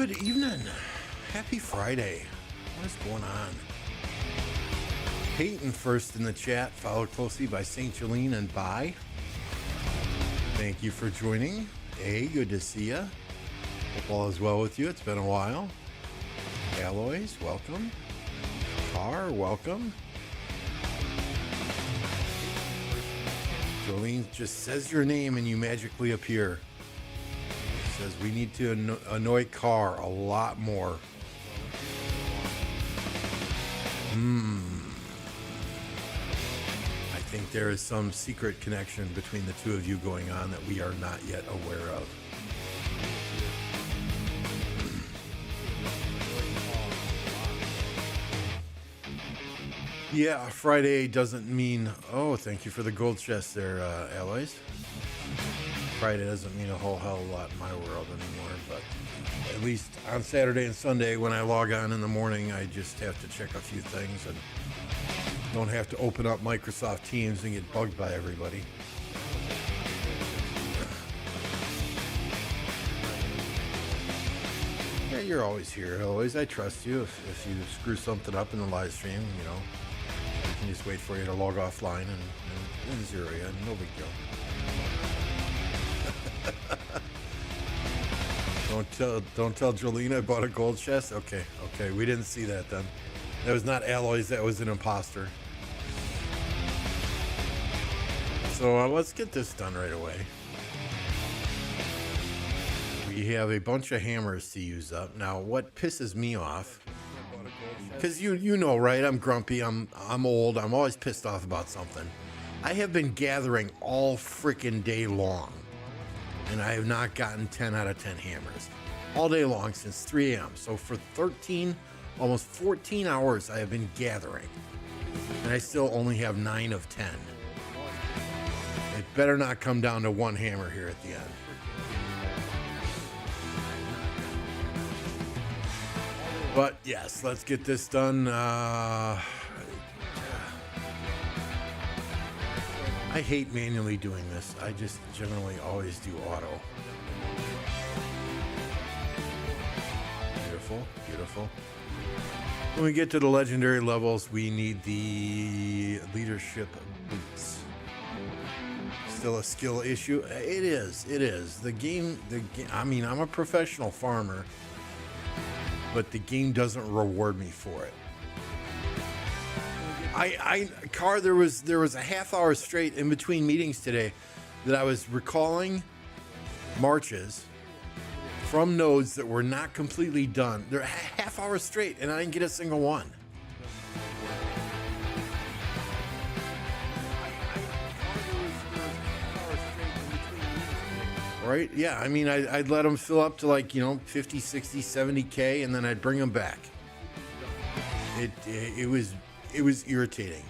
Good evening. Happy Friday. What is going on? Peyton first in the chat, followed closely by St. Jolene and Bye. Thank you for joining. Good to see you. Hope all is well with you. It's been a while. Aloys, welcome. Car, welcome. Jolene just says your name and you magically appear. Says we need to annoy Car a lot more. I think there is some secret connection between the two of you going on that we are not yet aware of. Yeah, Friday doesn't mean, oh, thank you for the gold chest there, Aloys. Friday doesn't mean a whole hell of a lot in my world anymore, but at least on Saturday and Sunday when I log on in the morning, I just have to check a few things and don't have to open up Microsoft Teams and get bugged by everybody. Yeah, you're always here, Aloys. I trust you. If you screw something up in the live stream, you know, I can just wait for you to log offline and zero you. No big deal. Don't tell Jolene I bought a gold chest. Okay, we didn't see that then. That was not Aloys, that was an imposter. So let's get this done right away. We have a bunch of hammers to use up. Now, what pisses me off, because you know, right? I'm grumpy. I'm old. I'm always pissed off about something. I have been gathering all freaking day long, and I have not gotten 10 out of 10 hammers all day long since 3 a.m. So for 13, almost 14 hours, I have been gathering, and I still only have 9 of 10. It better not come down to one hammer here at the end. But yes, let's get this done. I hate manually doing this. I just generally always do auto. Beautiful, beautiful. When we get to the legendary levels, we need the leadership boots. Still a skill issue? It is. The game, I mean, I'm a professional farmer, but the game doesn't reward me for it. Car, there was a half hour straight in between meetings today that I was recalling marches from nodes that were not completely done. They're a half hour straight and I didn't get a single one. Right? Yeah, I mean, I'd let them fill up to like, 50, 60, 70K, and then I'd bring them back. It was irritating.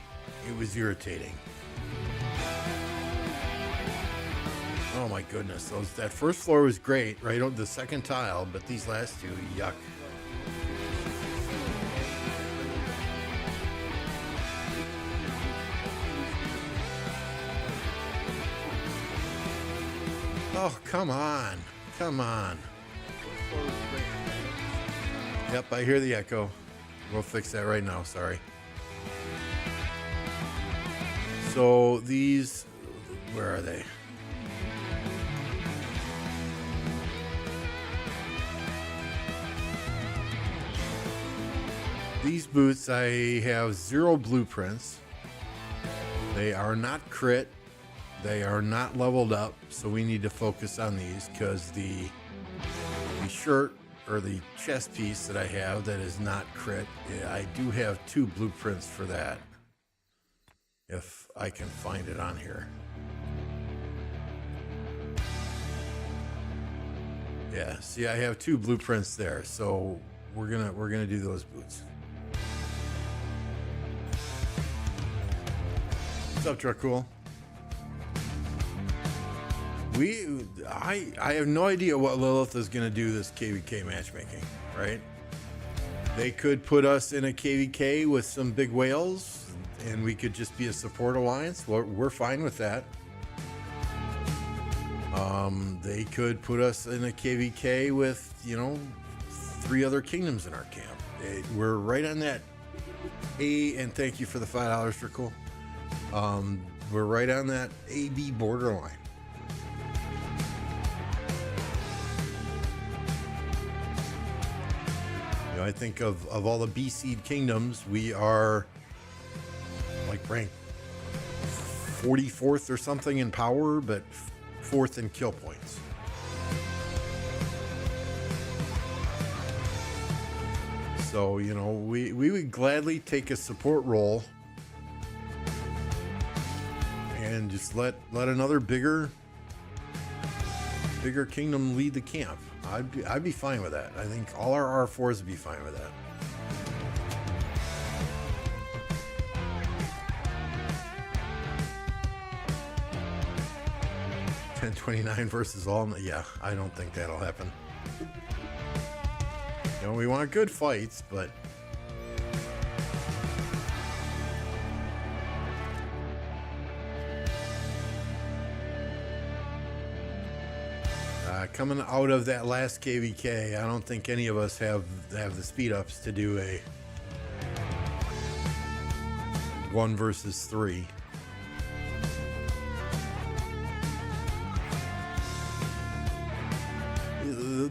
It was irritating. Oh my goodness, that first floor was great, right? The second tile, but these last two, yuck. Oh, come on. Yep, I hear the echo. We'll fix that right now, sorry. So these, where are they? These boots, I have 0 blueprints. They are not crit. They are not leveled up, so we need to focus on these because the shirt or the chest piece that I have that is not crit, I do have 2 blueprints for that. If I can find it on here. Yeah, see, I have 2 blueprints there, so we're gonna do those boots. What's up, Dracul? I have no idea what Lilith is going to do this KvK matchmaking, right? They could put us in a KvK with some big whales and we could just be a support alliance. We're fine with that. They could put us in a KvK with, 3 other kingdoms in our camp. We're right on that A, and thank you for the $5 for cool. We're right on that AB borderline. You know, I think of all the B seed kingdoms, we are like ranked 44th or something in power, but 4th in kill points. So, you know, we would gladly take a support role and just let another bigger kingdom lead the camp. I'd be fine with that. I think all our R4s would be fine with that. $10.29 versus all. Yeah, I don't think that'll happen. You know, we want good fights, but coming out of that last KvK, I don't think any of us have the speed ups to do a 1 versus 3.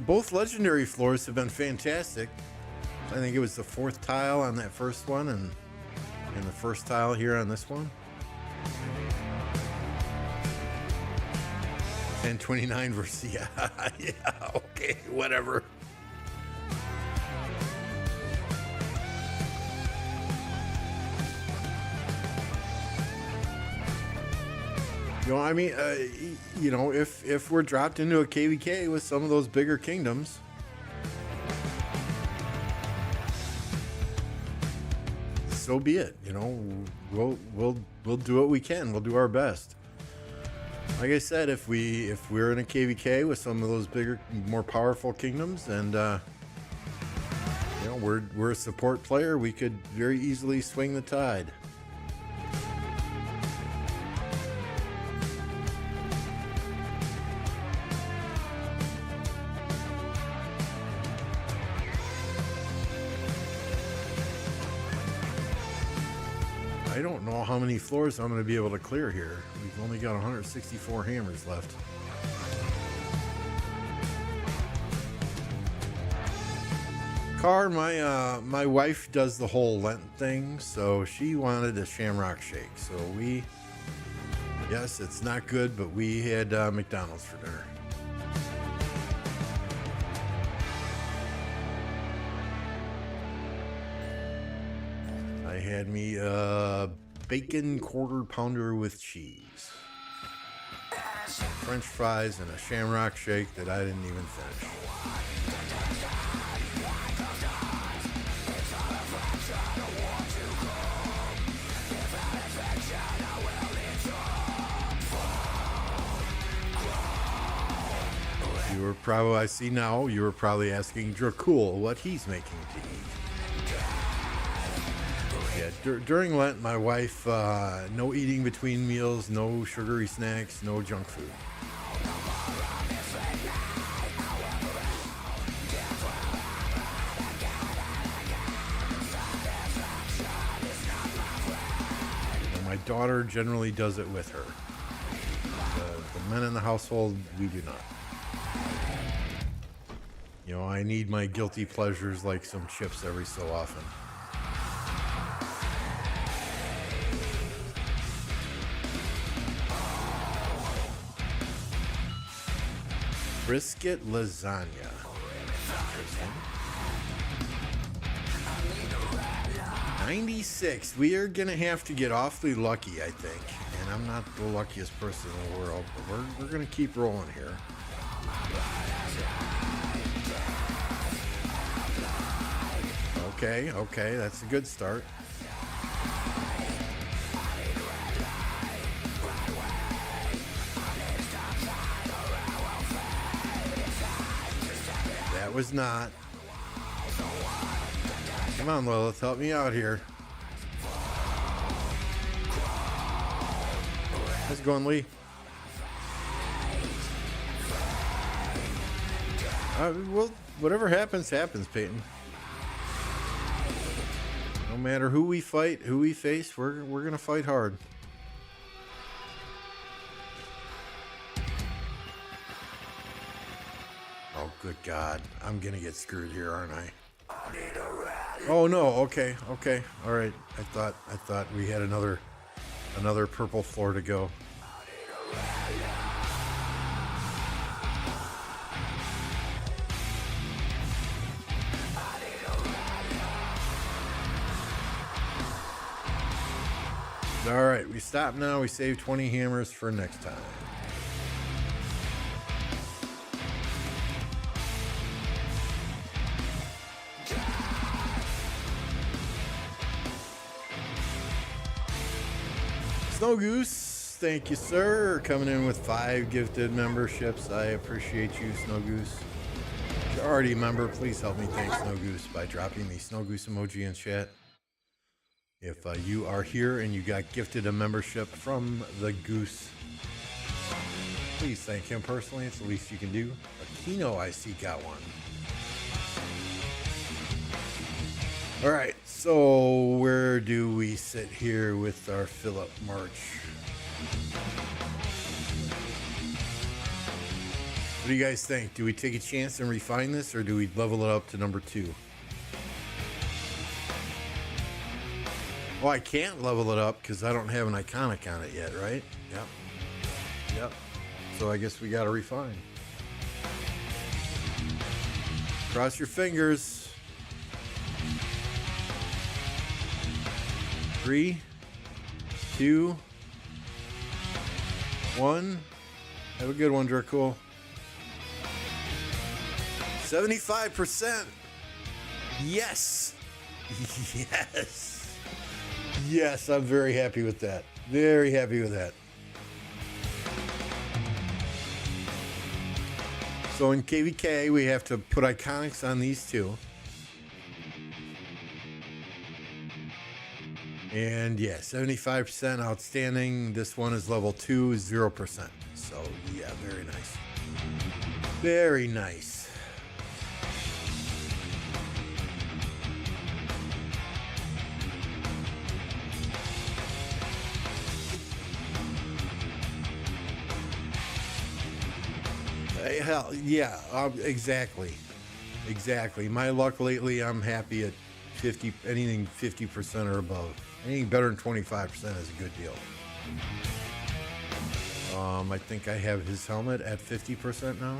Both legendary floors have been fantastic. I think it was the 4th tile on that first one and the first tile here on this one. 10.29 versus yeah, okay, whatever. You know, I mean, you know, if we're dropped into a KvK with some of those bigger kingdoms, so be it. You know, we'll do what we can. We'll do our best. Like I said, if we're in a KvK with some of those bigger, more powerful kingdoms, and you know, we're a support player, we could very easily swing the tide. I don't know how many floors I'm going to be able to clear here. We've only got 164 hammers left. Car, my wife does the whole Lent thing, so she wanted a shamrock shake. So yes, it's not good, but we had McDonald's for dinner. I had me a bacon quarter pounder with cheese, French fries, and a shamrock shake that I didn't even finish. You were probably, I see now, you were probably asking Dracul what he's making to eat. Yeah, during Lent, my wife, no eating between meals, no sugary snacks, no junk food. And my daughter generally does it with her. The men in the household, we do not. You know, I need my guilty pleasures like some chips every so often. Brisket lasagna. Interesting. 96. We are gonna have to get awfully lucky, I think. And I'm not the luckiest person in the world, but we're gonna keep rolling here. Okay, that's a good start. That was not. Come on, Lilith, help me out here. How's it going, Lee? whatever happens, happens, Peyton. No matter who we fight, who we face, we're gonna fight hard. Oh, good God. I'm gonna get screwed here, aren't I? Oh no, okay, okay. All right. I thought we had another purple floor to go. All right, we stop now. We save 20 hammers for next time. Snow Goose, thank you, sir, coming in with 5 gifted memberships. I appreciate you, Snow Goose. If you're already a member, please help me thank Snow Goose by dropping the Snow Goose emoji in chat. If you are here and you got gifted a membership from the Goose, please thank him personally. It's the least you can do. Aquino, I see, got one. All right, so where do we sit here with our Philip March? What do you guys think? Do we take a chance and refine this, or do we level it up to number 2? Oh, I can't level it up because I don't have an iconic on it yet, right? Yep. Yep. So I guess we got to refine. Cross your fingers. 3, 2, 1. Have a good one, Dracul. 75%. Yes. Yes. Yes, I'm very happy with that. Very happy with that. So in KvK, we have to put iconics on these 2. And yeah, 75% outstanding. This one is level 2, 0%. So yeah, very nice. Very nice. Hell, yeah, exactly. Exactly. My luck lately, I'm happy at 50, anything 50% or above. Anything better than 25% is a good deal. I think I have his helmet at 50% now.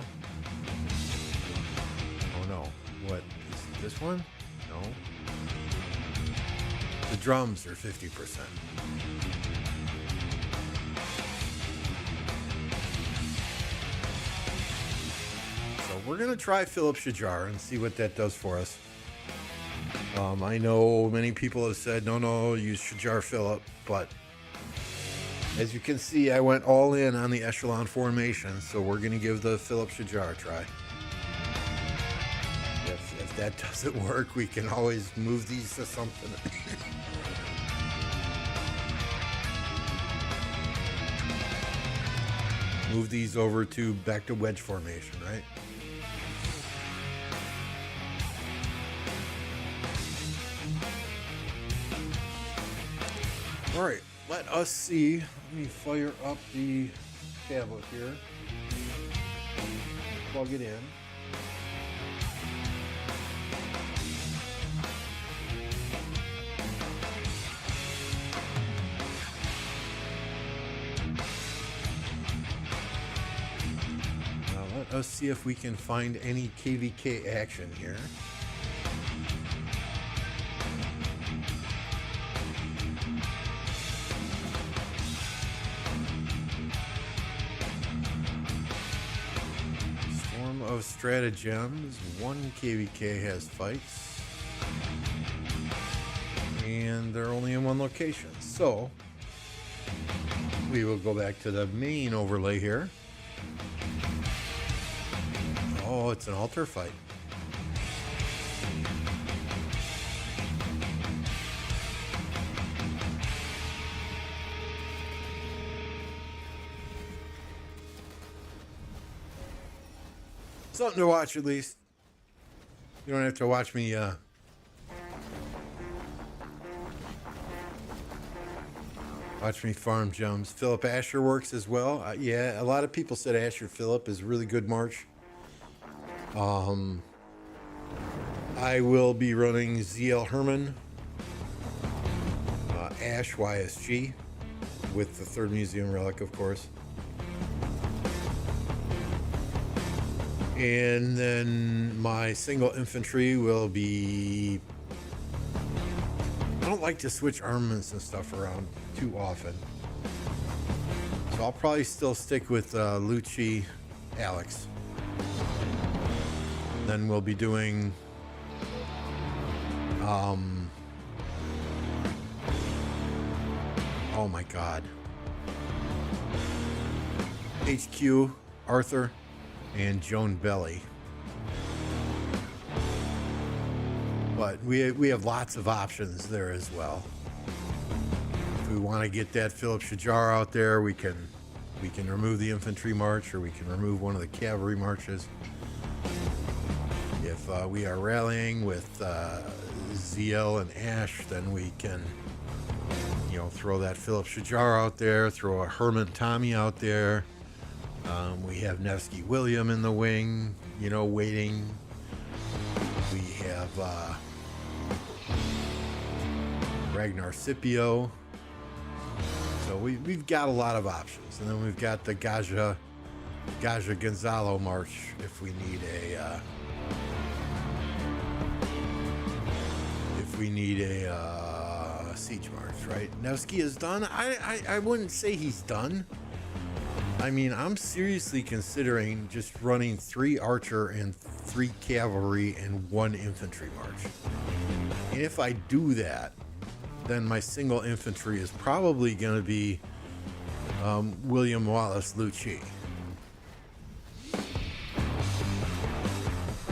Oh no. What? Is it this one? No. The drums are 50%. We're going to try Philip Shajar and see what that does for us. I know many people have said, no, use Shajar Philip, but as you can see, I went all in on the echelon formation, so we're going to give the Philip Shajar a try. If that doesn't work, we can always move these to something. Move these over to back to wedge formation, right? All right, let us see. Let me fire up the tablet here. Plug it in. Now let us see if we can find any KvK action here. Of stratagems, 1 KvK has fights, and they're only in 1 location. So we will go back to the main overlay here. Oh, it's an altar fight. Something to watch at least. You don't have to watch me farm gems. Philip Asher works as well. Yeah, a lot of people said Asher Philip is really good March. I will be running ZL Herman, Ash YSG, with the 3rd Museum Relic, of course. And then my single infantry will be... I don't like to switch armaments and stuff around too often. So I'll probably still stick with Lucci Alex. Then we'll be doing... oh my god. HQ, Arthur, and Joan Belly. But we have lots of options there as well. If we want to get that Philip Shajar out there, we can remove the infantry march, or we can remove one of the cavalry marches. If we are rallying with ZL and Ash, then we can, you know, throw that Philip Shajar out there, throw a Herman Tommy out there. We have Nevsky William in the wing, you know, waiting. We have Ragnar Scipio. So we've got a lot of options. And then we've got the Gaja Gonzalo march if we need a siege march, right? Nevsky is done. I wouldn't say he's done. I mean, I'm seriously considering just running 3 archer and 3 cavalry and 1 infantry march. And if I do that, then my single infantry is probably going to be William Wallace Lucci.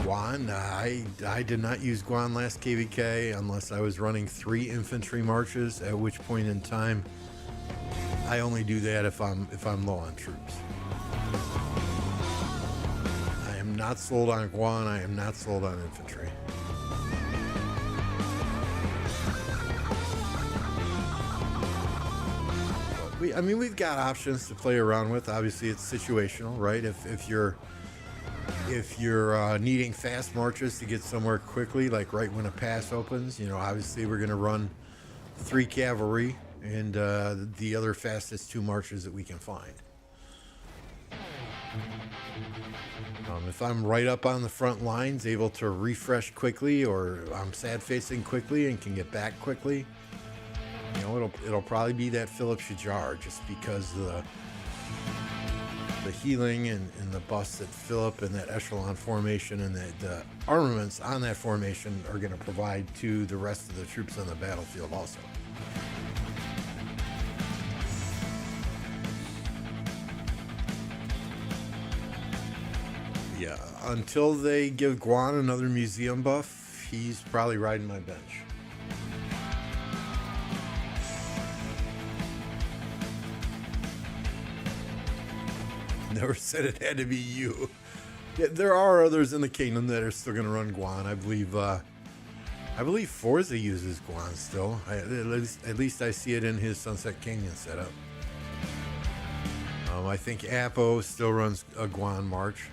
Guan, I did not use Guan last KvK unless I was running 3 infantry marches, at which point in time I only do that if I'm low on troops. I am not sold on Guan. I am not sold on infantry. But we've got options to play around with. Obviously, it's situational, right? If you're needing fast marches to get somewhere quickly, like right when a pass opens, you know, obviously we're going to run 3 cavalry and the other fastest 2 marches that we can find. If I'm right up on the front lines, able to refresh quickly, or I'm sad facing quickly and can get back quickly, you know, it'll probably be that Philip Shajar, just because the healing and the buffs that Philip and that echelon formation and the armaments on that formation are going to provide to the rest of the troops on the battlefield also. Yeah, until they give Guan another museum buff, he's probably riding my bench. Never said it had to be you. Yeah, there are others in the kingdom that are still going to run Guan. I believe Forza uses Guan still. At least I see it in his Sunset Canyon setup. I think Apo still runs a Guan march.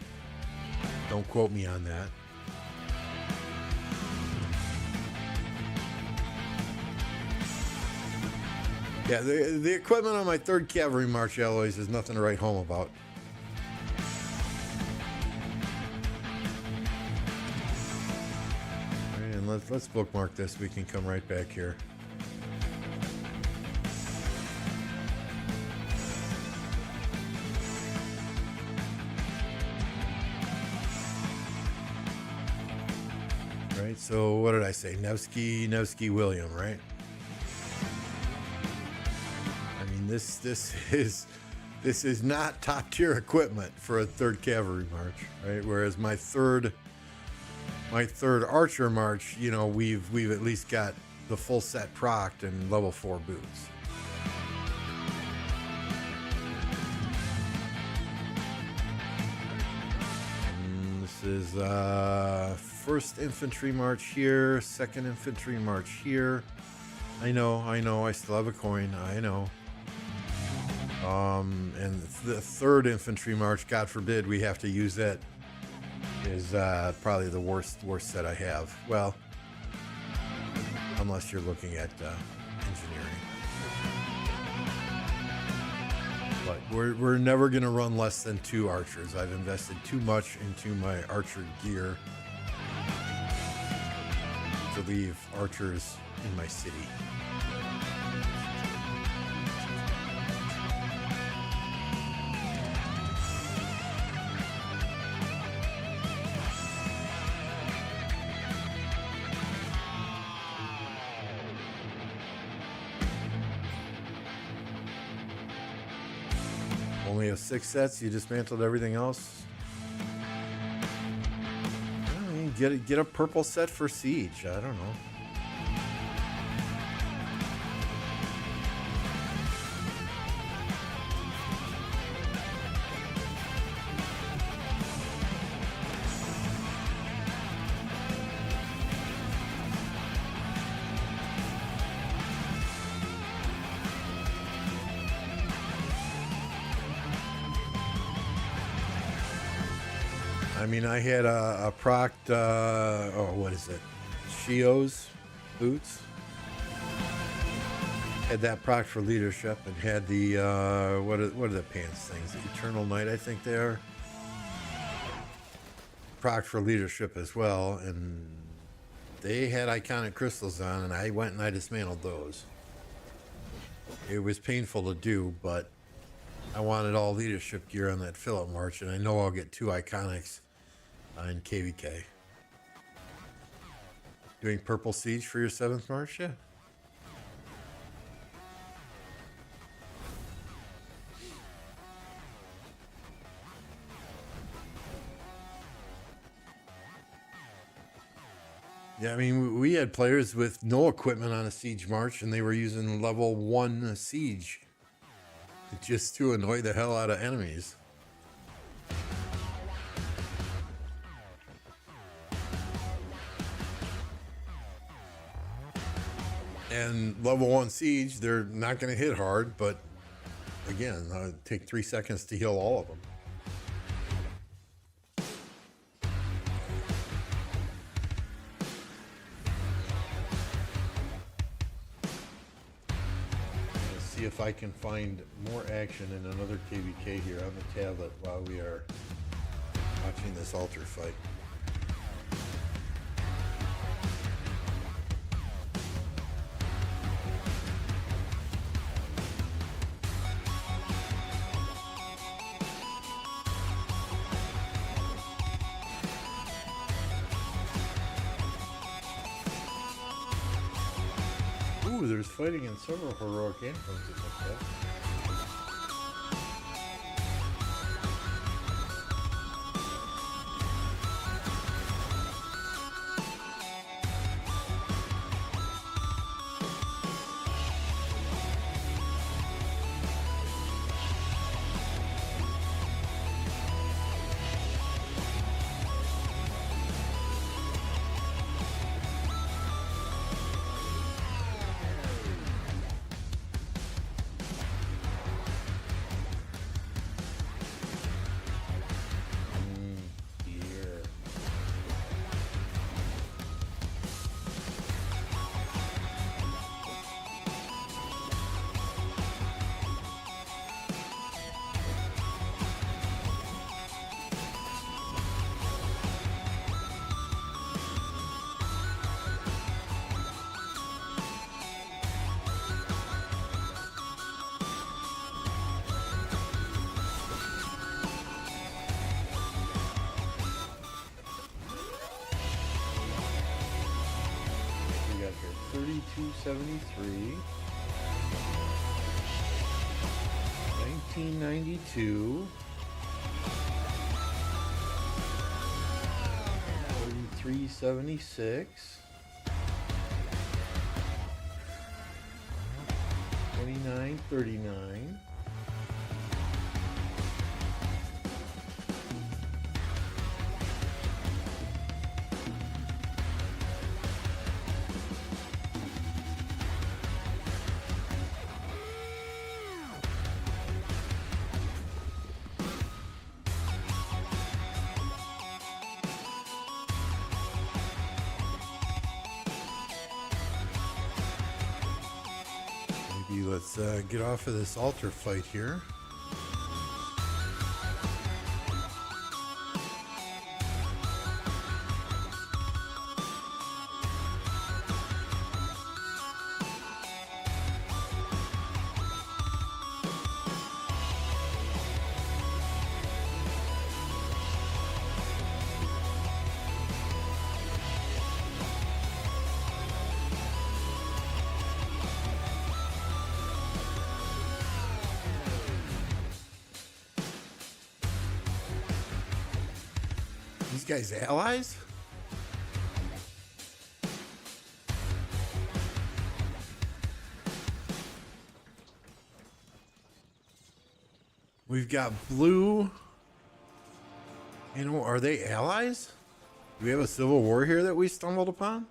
Don't quote me on that. Yeah, the equipment on my 3rd Cavalry March alloys is nothing to write home about. And let's bookmark this. We can come right back here. Right, so what did I say? Nevsky William, right? I mean, this is not top tier equipment for a 3rd Cavalry March, right? Whereas my third Archer March, you know, we've at least got the full set procced and level 4 boots. This is 1st Infantry March here, 2nd Infantry March here. I know, I still have a coin, I know. And the 3rd Infantry March, God forbid we have to use that, is probably the worst set I have. Well, unless you're looking at engineering. But we're never going to run less than 2 archers. I've invested too much into my archer gear to leave archers in my city. Only have 6 sets. You dismantled everything else. I mean, get a purple set for siege. I don't know. I mean, I had a procced, what is it? Shio's boots. Had that procced for leadership and had the, what are the pants things? Eternal Night, I think they are. Procced for leadership as well. And they had iconic crystals on, and I went and I dismantled those. It was painful to do, but I wanted all leadership gear on that Philip March, and I know I'll get 2 iconics in KvK. Doing purple siege for your 7th March? Yeah. Yeah, I mean, we had players with no equipment on a siege march, and they were using level 1 siege just to annoy the hell out of enemies. And level 1 siege, they're not going to hit hard, but again, take 3 seconds to heal all of them. Let's see if I can find more action in another KvK here on the tablet while we are watching this altar fight. Ooh, there's fighting in several heroic anthems. We got here 3273, 1992, 3376, 2939, 30 let's get off of this altar fight here. These guys allies? We've got blue. You know, are they allies? Do we have a civil war here that we stumbled upon?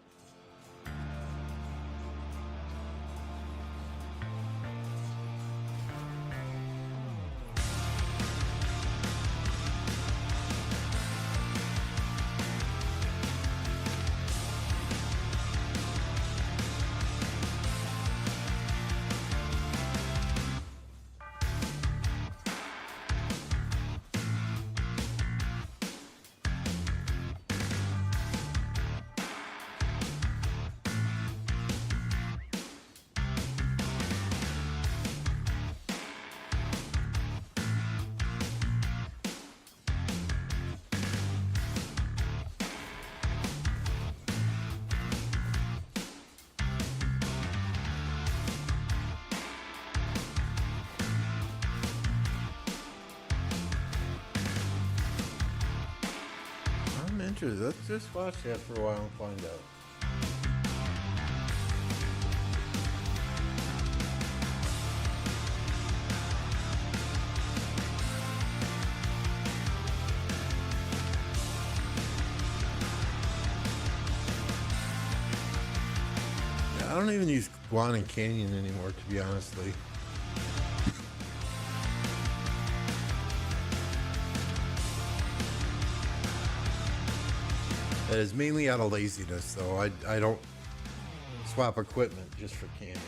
I'm interested. Let's just watch that for a while and find out. I don't even use Guanan Canyon anymore, to be honestly. That is mainly out of laziness, though. I don't swap equipment just for canyon.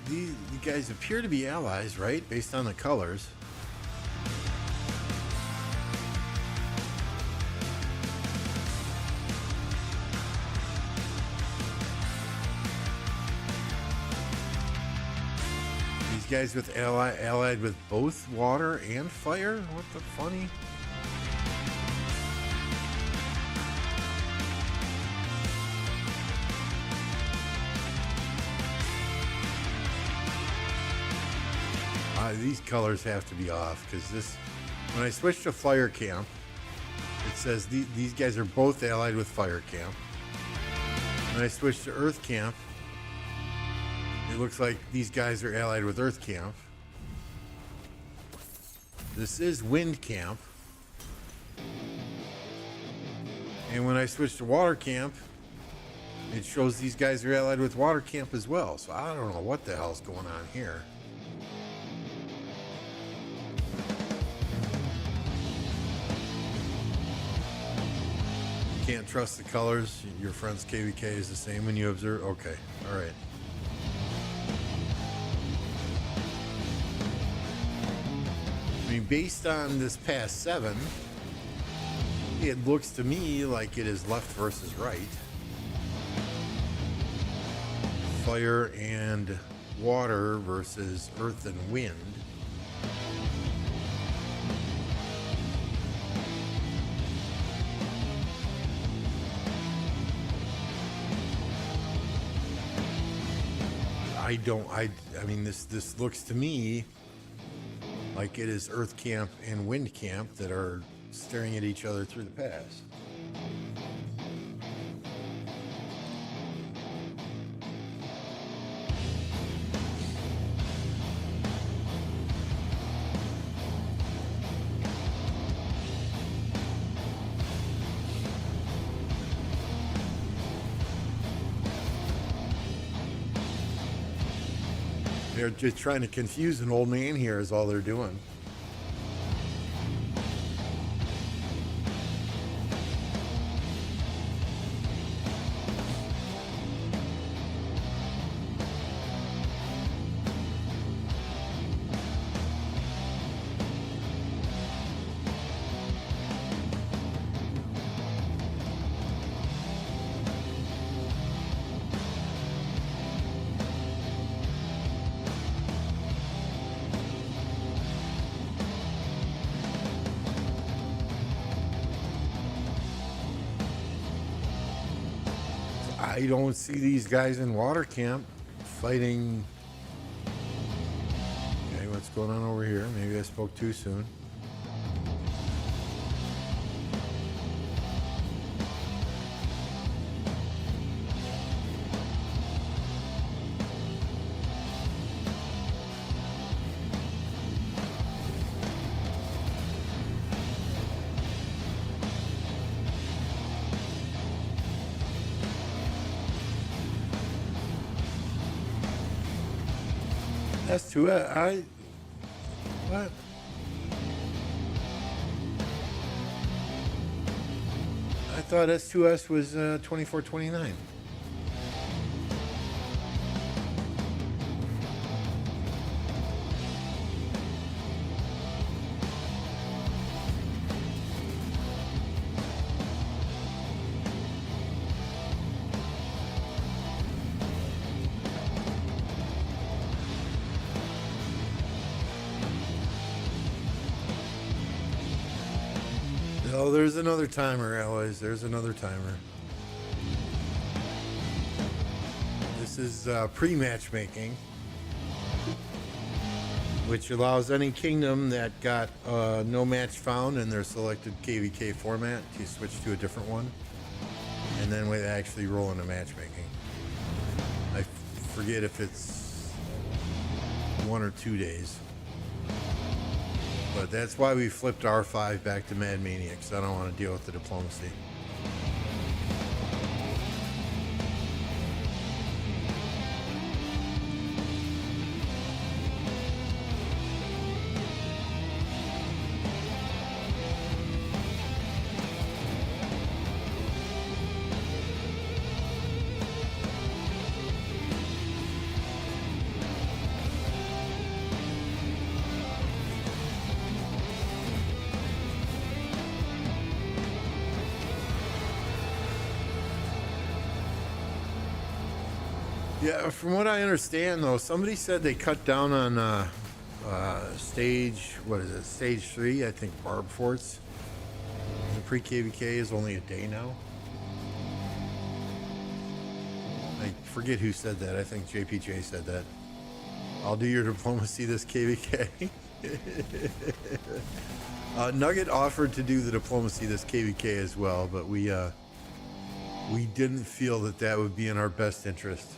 These guys appear to be allies, right? Based on the colors. These guys with allied with both water and fire? What the funny? These colors have to be off because this, when I switch to fire camp, it says these guys are both allied with fire camp. When I switch to earth camp, it looks like these guys are allied with earth camp. This is wind camp. And when I switch to water camp, it shows these guys are allied with water camp as well. So I don't know what the hell's going on here. Can't trust the colors. Your friend's KvK is the same when you observe. Okay, all right. I mean, based on this past 7, it looks to me like it is left versus right. Fire and water versus earth and wind. I mean, this looks to me like it is earth camp and wind camp that are staring at each other through the past. They're just trying to confuse an old man here is all they're doing. I don't see these guys in water camp fighting. Okay, what's going on over here? Maybe I spoke too soon. That's too. What? I thought S2S was 2429. Oh, there's another timer, Alloys. There's another timer. This is pre-matchmaking, which allows any kingdom that got no match found in their selected KvK format to switch to a different one, and then we actually roll into matchmaking. I forget if it's 1 or 2 days. But that's why we flipped R5 back to Mad Maniacs. I don't want to deal with the diplomacy. Yeah, from what I understand, though, somebody said they cut down on stage, what is it, stage 3, I think, barb forts. The pre-KvK is only a day now. I forget who said that. I think JPJ said that. I'll do your diplomacy this KvK. Nugget offered to do the diplomacy this KvK as well, but we didn't feel that that would be in our best interest.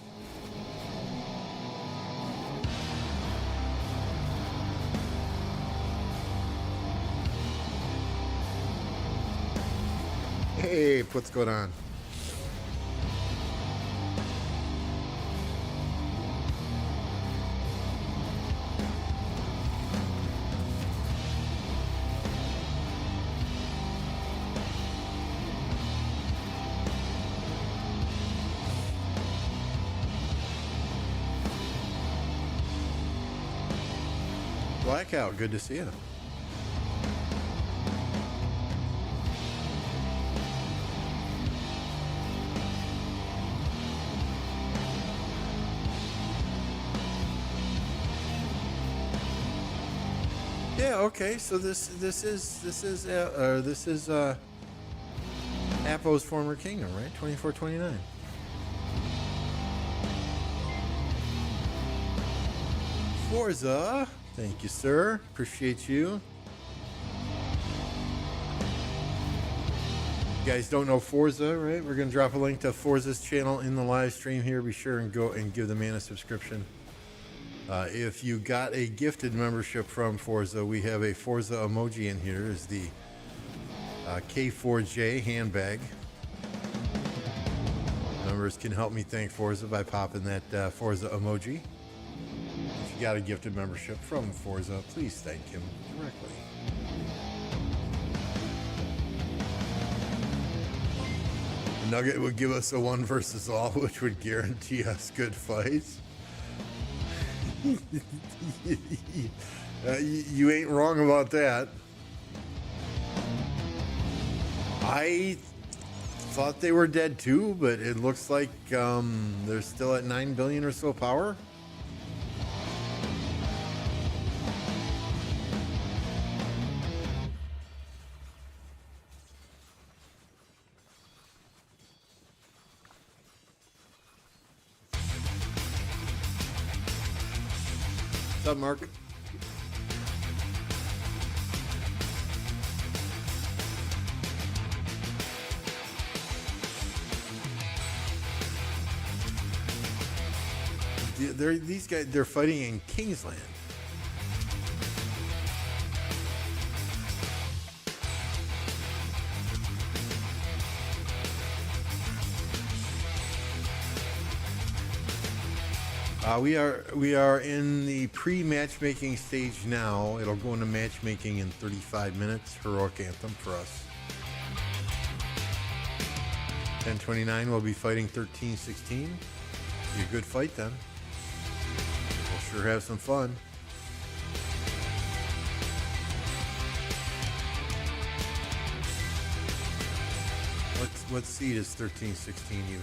Hey, what's going on? Blackout, good to see you. Yeah, okay. So this is Apo's former kingdom, right? 2429. Forza, thank you, sir. Appreciate you. You guys don't know Forza, right? We're going to drop a link to Forza's channel in the live stream here. Be sure and go and give the man a subscription. If you got a gifted membership from Forza, we have a Forza emoji in here. Is the K4J handbag. Members can help me thank Forza by popping that Forza emoji. If you got a gifted membership from Forza, please thank him directly. The Nugget would give us a 1 versus all, which would guarantee us good fights. You ain't wrong about that. I thought they were dead too, but it looks like they're still at 9 billion or so power. What's up, Mark? These guys, they're fighting in Kingsland. We are in the pre-matchmaking stage now. It'll go into matchmaking in 35 minutes. Heroic Anthem for us. 1029 will be fighting 1316. Be a good fight then. We'll sure have some fun. What seed is 1316 even?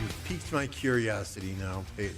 You've piqued my curiosity now, Peyton.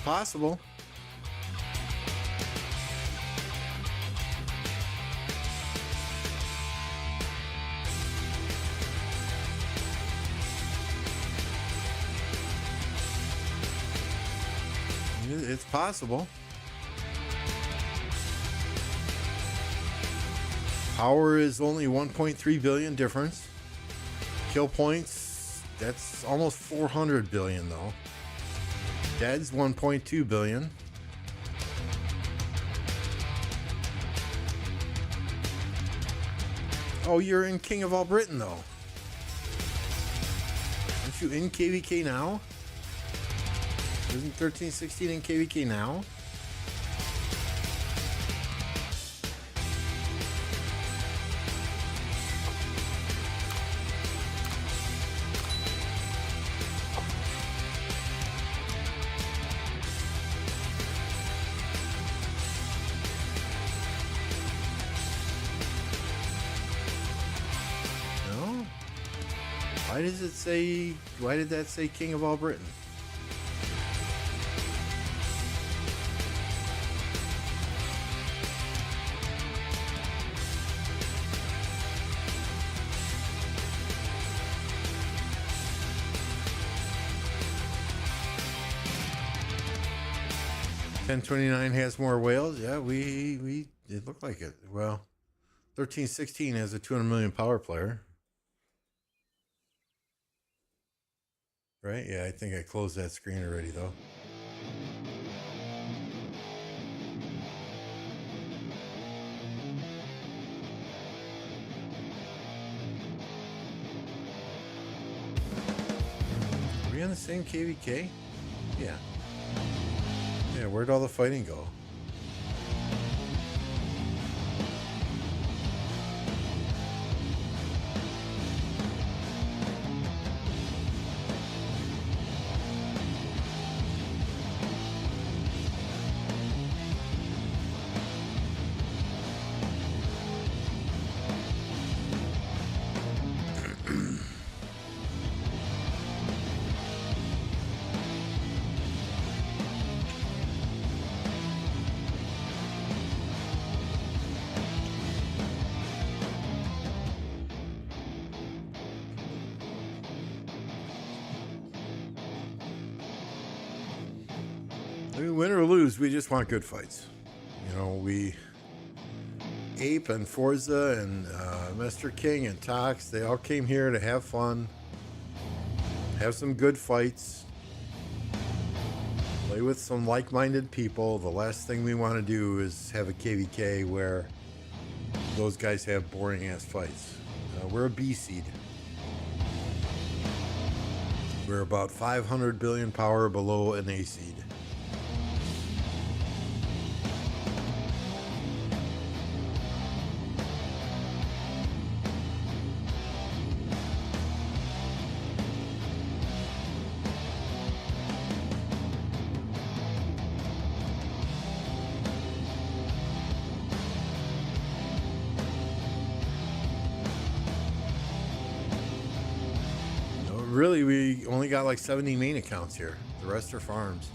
Possible. It's possible. Power is only 1.3 billion difference. Kill points, that's almost 400 billion though. Dead's 1.2 billion. Oh, you're in King of All Britain though. Aren't you in KvK now? Isn't 1316 in KvK now? Why did that say King of All Britain? $10.29 has more whales. Yeah, it looked like it. Well, 1316 has a 200 million power player. Right? Yeah, I think I closed that screen already, though. Are we on the same KvK? Yeah. Yeah, where'd all the fighting go? I mean, win or lose, we just want good fights. You know, we Ape and Forza and Mr. King and Tox, they all came here to have fun, have some good fights, play with some like-minded people. The last thing we want to do is have a KvK where those guys have boring-ass fights. We're a B seed. We're about 500 billion power below an A seed. Really, we only got like 70 main accounts here. The rest are farms.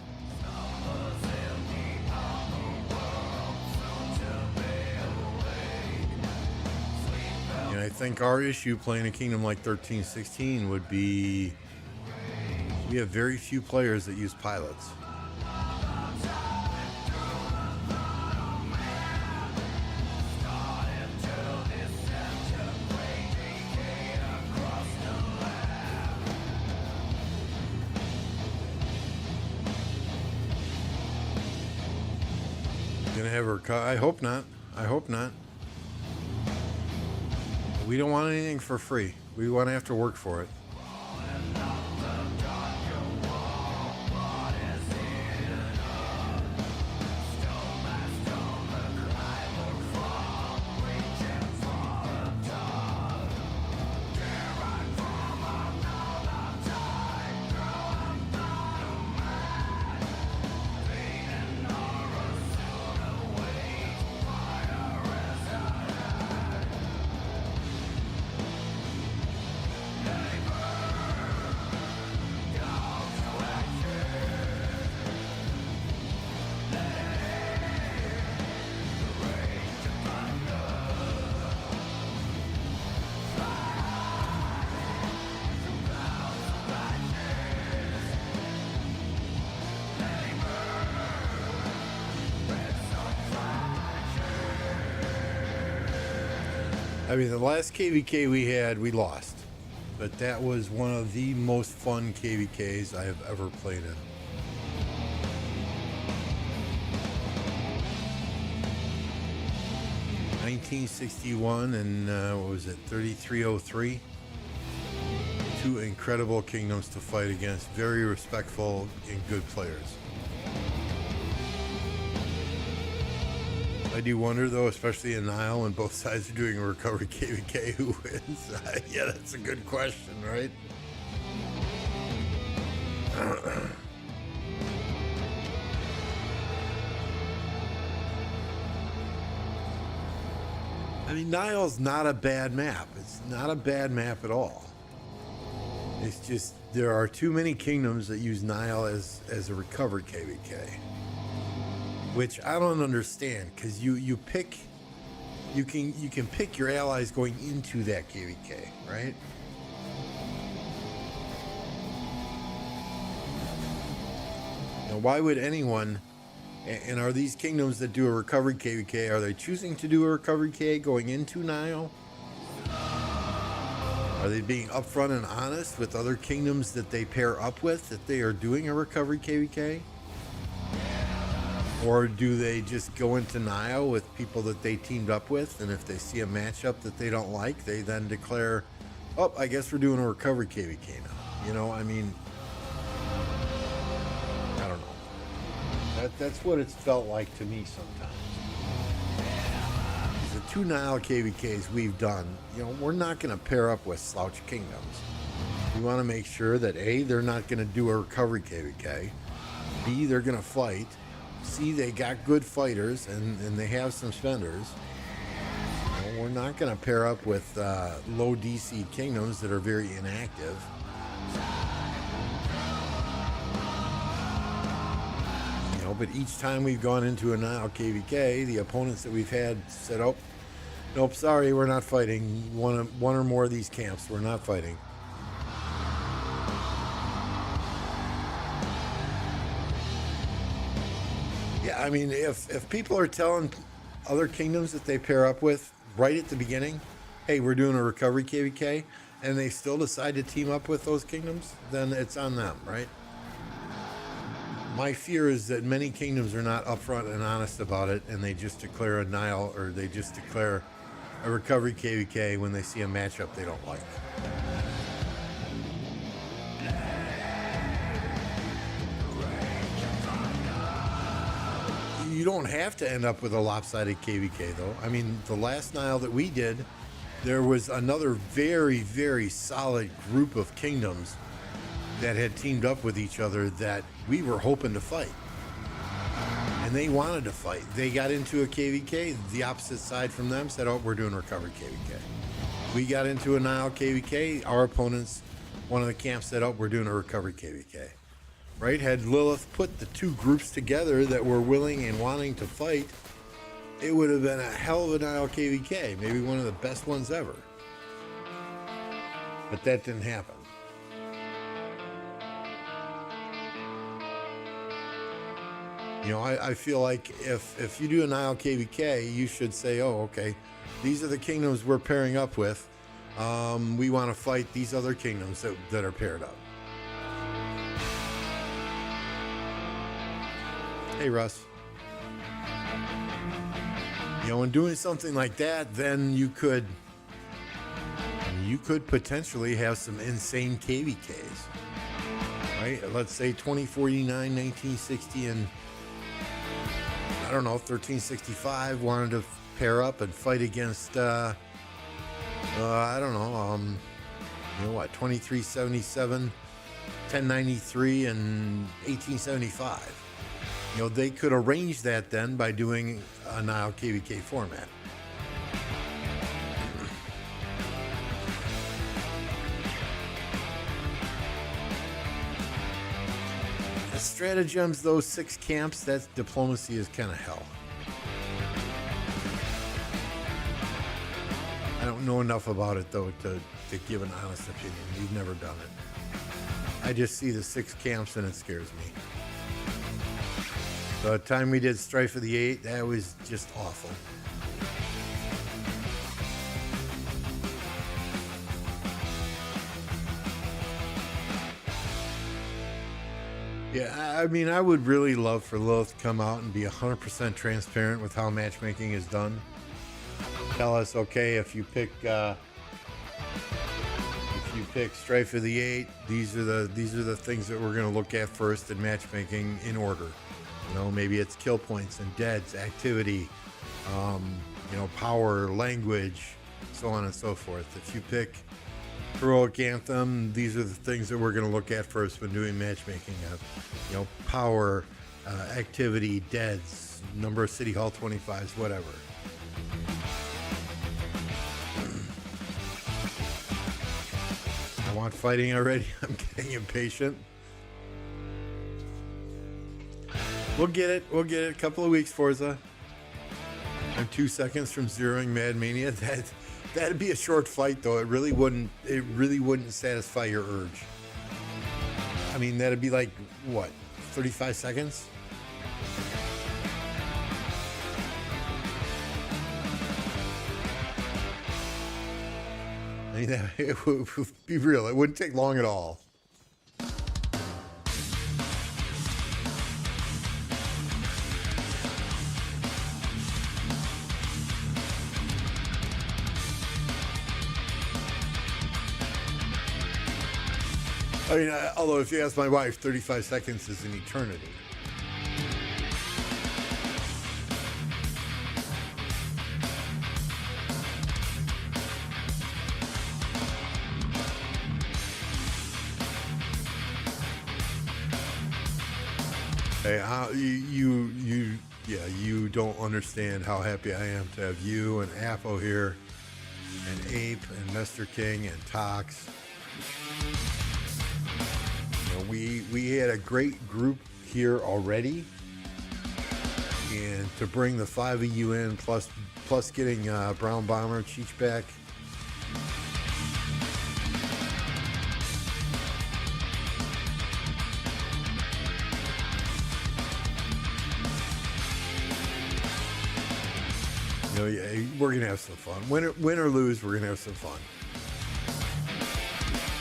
And I think our issue playing a kingdom like 13-16 would be we have very few players that use pilots. Gonna have her. I hope not. I hope not. We don't want anything for free. We want to have to work for it. I mean, the last KvK we had, we lost. But that was one of the most fun KvKs I have ever played in. (1961) and what was it, 3303? Two incredible kingdoms to fight against. Very respectful and good players. I do wonder, though, especially in Nile when both sides are doing a recovery KvK, who wins? Yeah, that's a good question, right? I mean, Nile's not a bad map. It's not a bad map at all. It's just there are too many kingdoms that use Nile as a recovered KvK. Which I don't understand, because you can pick your allies going into that KvK, right? Now, why would anyone? And are these kingdoms that do a recovery KvK, are they choosing to do a recovery K going into Nile? Are they being upfront and honest with other kingdoms that they pair up with that they are doing a recovery KvK? Or do they just go into Nile with people that they teamed up with, and if they see a matchup that they don't like, they then declare, oh, I guess we're doing a recovery KvK now. You know, I mean, I don't know. That's what it's felt like to me sometimes. The two Nile KvKs we've done, you know, we're not going to pair up with slouch kingdoms. We want to make sure that A, they're not going to do a recovery KvK. B, they're going to fight. C, they got good fighters and they have some spenders. You know, we're not going to pair up with low DC kingdoms that are very inactive. You know, but each time we've gone into a Nile KvK, the opponents that we've had said, oh, nope, sorry, we're not fighting one or more of these camps. We're not fighting. I mean, if people are telling other kingdoms that they pair up with right at the beginning, hey, we're doing a recovery KvK, and they still decide to team up with those kingdoms, then it's on them, right? My fear is that many kingdoms are not upfront and honest about it, and they just declare a Nile, or they just declare a recovery KvK when they see a matchup they don't like. You don't have to end up with a lopsided KvK, though. I mean, the last Nile that we did, there was another very, very solid group of kingdoms that had teamed up with each other that we were hoping to fight. And they wanted to fight. They got into a KvK. The opposite side from them said, oh, we're doing recovery KvK. We got into a Nile KvK. Our opponents, one of the camps said, oh, we're doing a recovery KvK. Right? Had Lilith put the two groups together that were willing and wanting to fight, it would have been a hell of a Nile KvK. Maybe one of the best ones ever. But that didn't happen. You know, I feel like if you do a Nile KvK, you should say, oh, okay, these are the kingdoms we're pairing up with. We want to fight these other kingdoms that are paired up. Hey, Russ. You know, in doing something like that, then you could potentially have some insane KvKs. Right? Let's say 2049, 1960, and I don't know, 1365 wanted to pair up and fight against, I don't know, you know what, 2377, 1093, and 1875. You know, they could arrange that then by doing a Nile KvK format. Stratagems, those 6 camps, that diplomacy is kind of hell. I don't know enough about it, though, to give an honest opinion. We've never done it. I just see the 6 camps and it scares me. The time we did Strife of the 8, that was just awful. Yeah, I mean, I would really love for Lilith to come out and be 100% transparent with how matchmaking is done. Tell us, okay, if you pick Strife of the 8, these are the things that we're going to look at first in matchmaking in order. You know, maybe it's kill points and deads, activity, you know, power, language, so on and so forth. If you pick Heroic Anthem, these are the things that we're going to look at first when doing matchmaking. You know, power, activity, deads, number of City Hall 25s, whatever. I want fighting already. I'm getting impatient. We'll get it. We'll get it. A couple of weeks, Forza. I'm 2 seconds from zeroing Mad Mania. That'd be a short fight, though. It really wouldn't satisfy your urge. I mean, that'd be like, what, 35 seconds? I mean, it would be real. It wouldn't take long at all. I mean, although if you ask my wife, 35 seconds is an eternity. Hey, you don't understand how happy I am to have you and Apo here, and Ape and Mr. King and Tox. We had a great group here already, and to bring the 5 of you in, plus getting Brown Bomber, Cheech back. You know, yeah, we're gonna have some fun. Win or lose, we're gonna have some fun.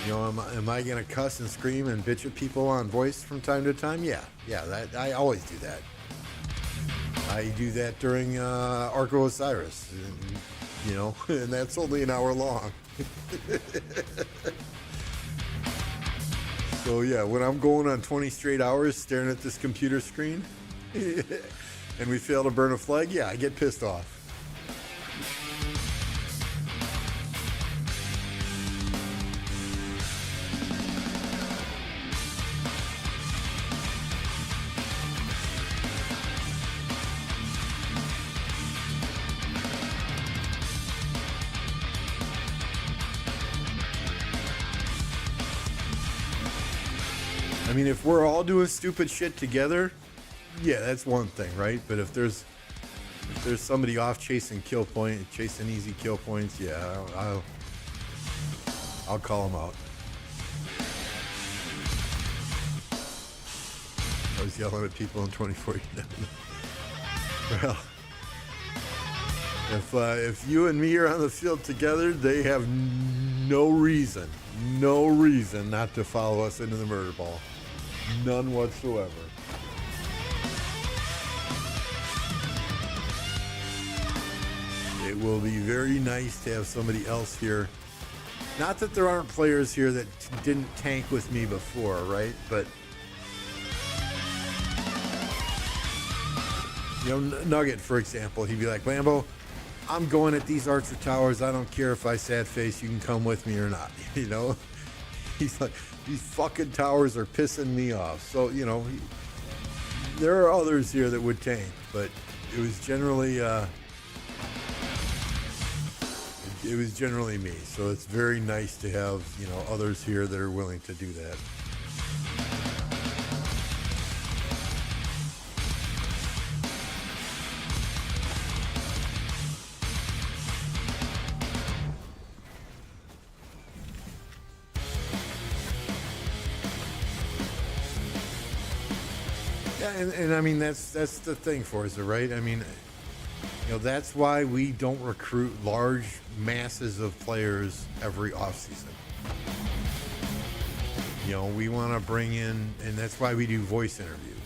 You know, am I gonna cuss and scream and bitch at people on voice from time to time? Yeah. I always do that. I do that during Arco Osiris, you know, and that's only an hour long. So yeah, when I'm going on 20 straight hours staring at this computer screen and we fail to burn a flag, yeah, I get pissed off. I mean, if we're all doing stupid shit together, yeah, that's one thing, right? But if there's somebody off chasing easy kill points, yeah, I'll call them out. I was yelling at people in 2049. Well, if you and me are on the field together, they have no reason not to follow us into the murder ball. None whatsoever. It will be very nice to have somebody else here. Not that there aren't players here that didn't tank with me before, right? But, you know, Nugget, for example, he'd be like, Lambo, I'm going at these Archer Towers. I don't care if I sad face. You can come with me or not. You know? He's like, these fucking towers are pissing me off. So, you know, there are others here that would tank, but it was generally me. So it's very nice to have, you know, others here that are willing to do that. And I mean, that's the thing, Forza, right? I mean, you know, that's why we don't recruit large masses of players every offseason. You know, we want to bring in, and that's why we do voice interviews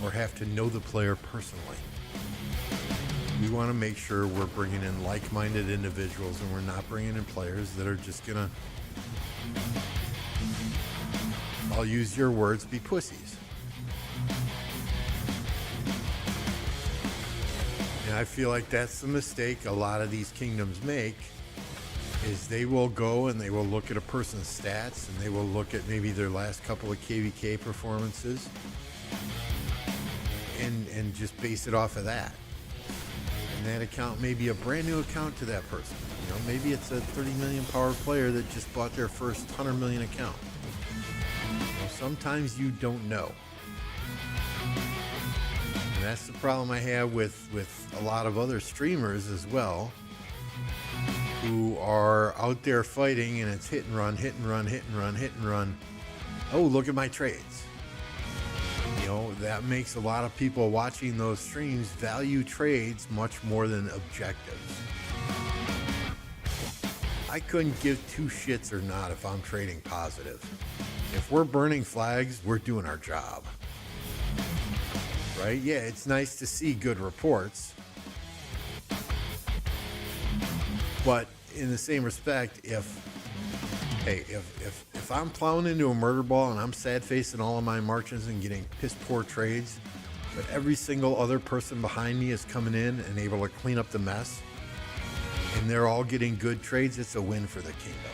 or have to know the player personally. We want to make sure we're bringing in like-minded individuals and we're not bringing in players that are just going to, I'll use your words, be pussies. And I feel like that's the mistake a lot of these kingdoms make, is they will go and they will look at a person's stats and they will look at maybe their last couple of KvK performances and just base it off of that. And that account may be a brand new account to that person. You know, maybe it's a 30 million power player that just bought their first 100 million account. You know, sometimes you don't know. And that's the problem I have with a lot of other streamers as well, who are out there fighting and it's hit and run, hit and run, hit and run, hit and run. Oh, look at my trades. You know, that makes a lot of people watching those streams value trades much more than objectives. I couldn't give two shits or not if I'm trading positive. If we're burning flags, we're doing our job. Right? Yeah, it's nice to see good reports. But in the same respect, if I'm plowing into a murder ball and I'm sad facing all of my marches and getting piss poor trades, but every single other person behind me is coming in and able to clean up the mess, and they're all getting good trades, it's a win for the kingdom.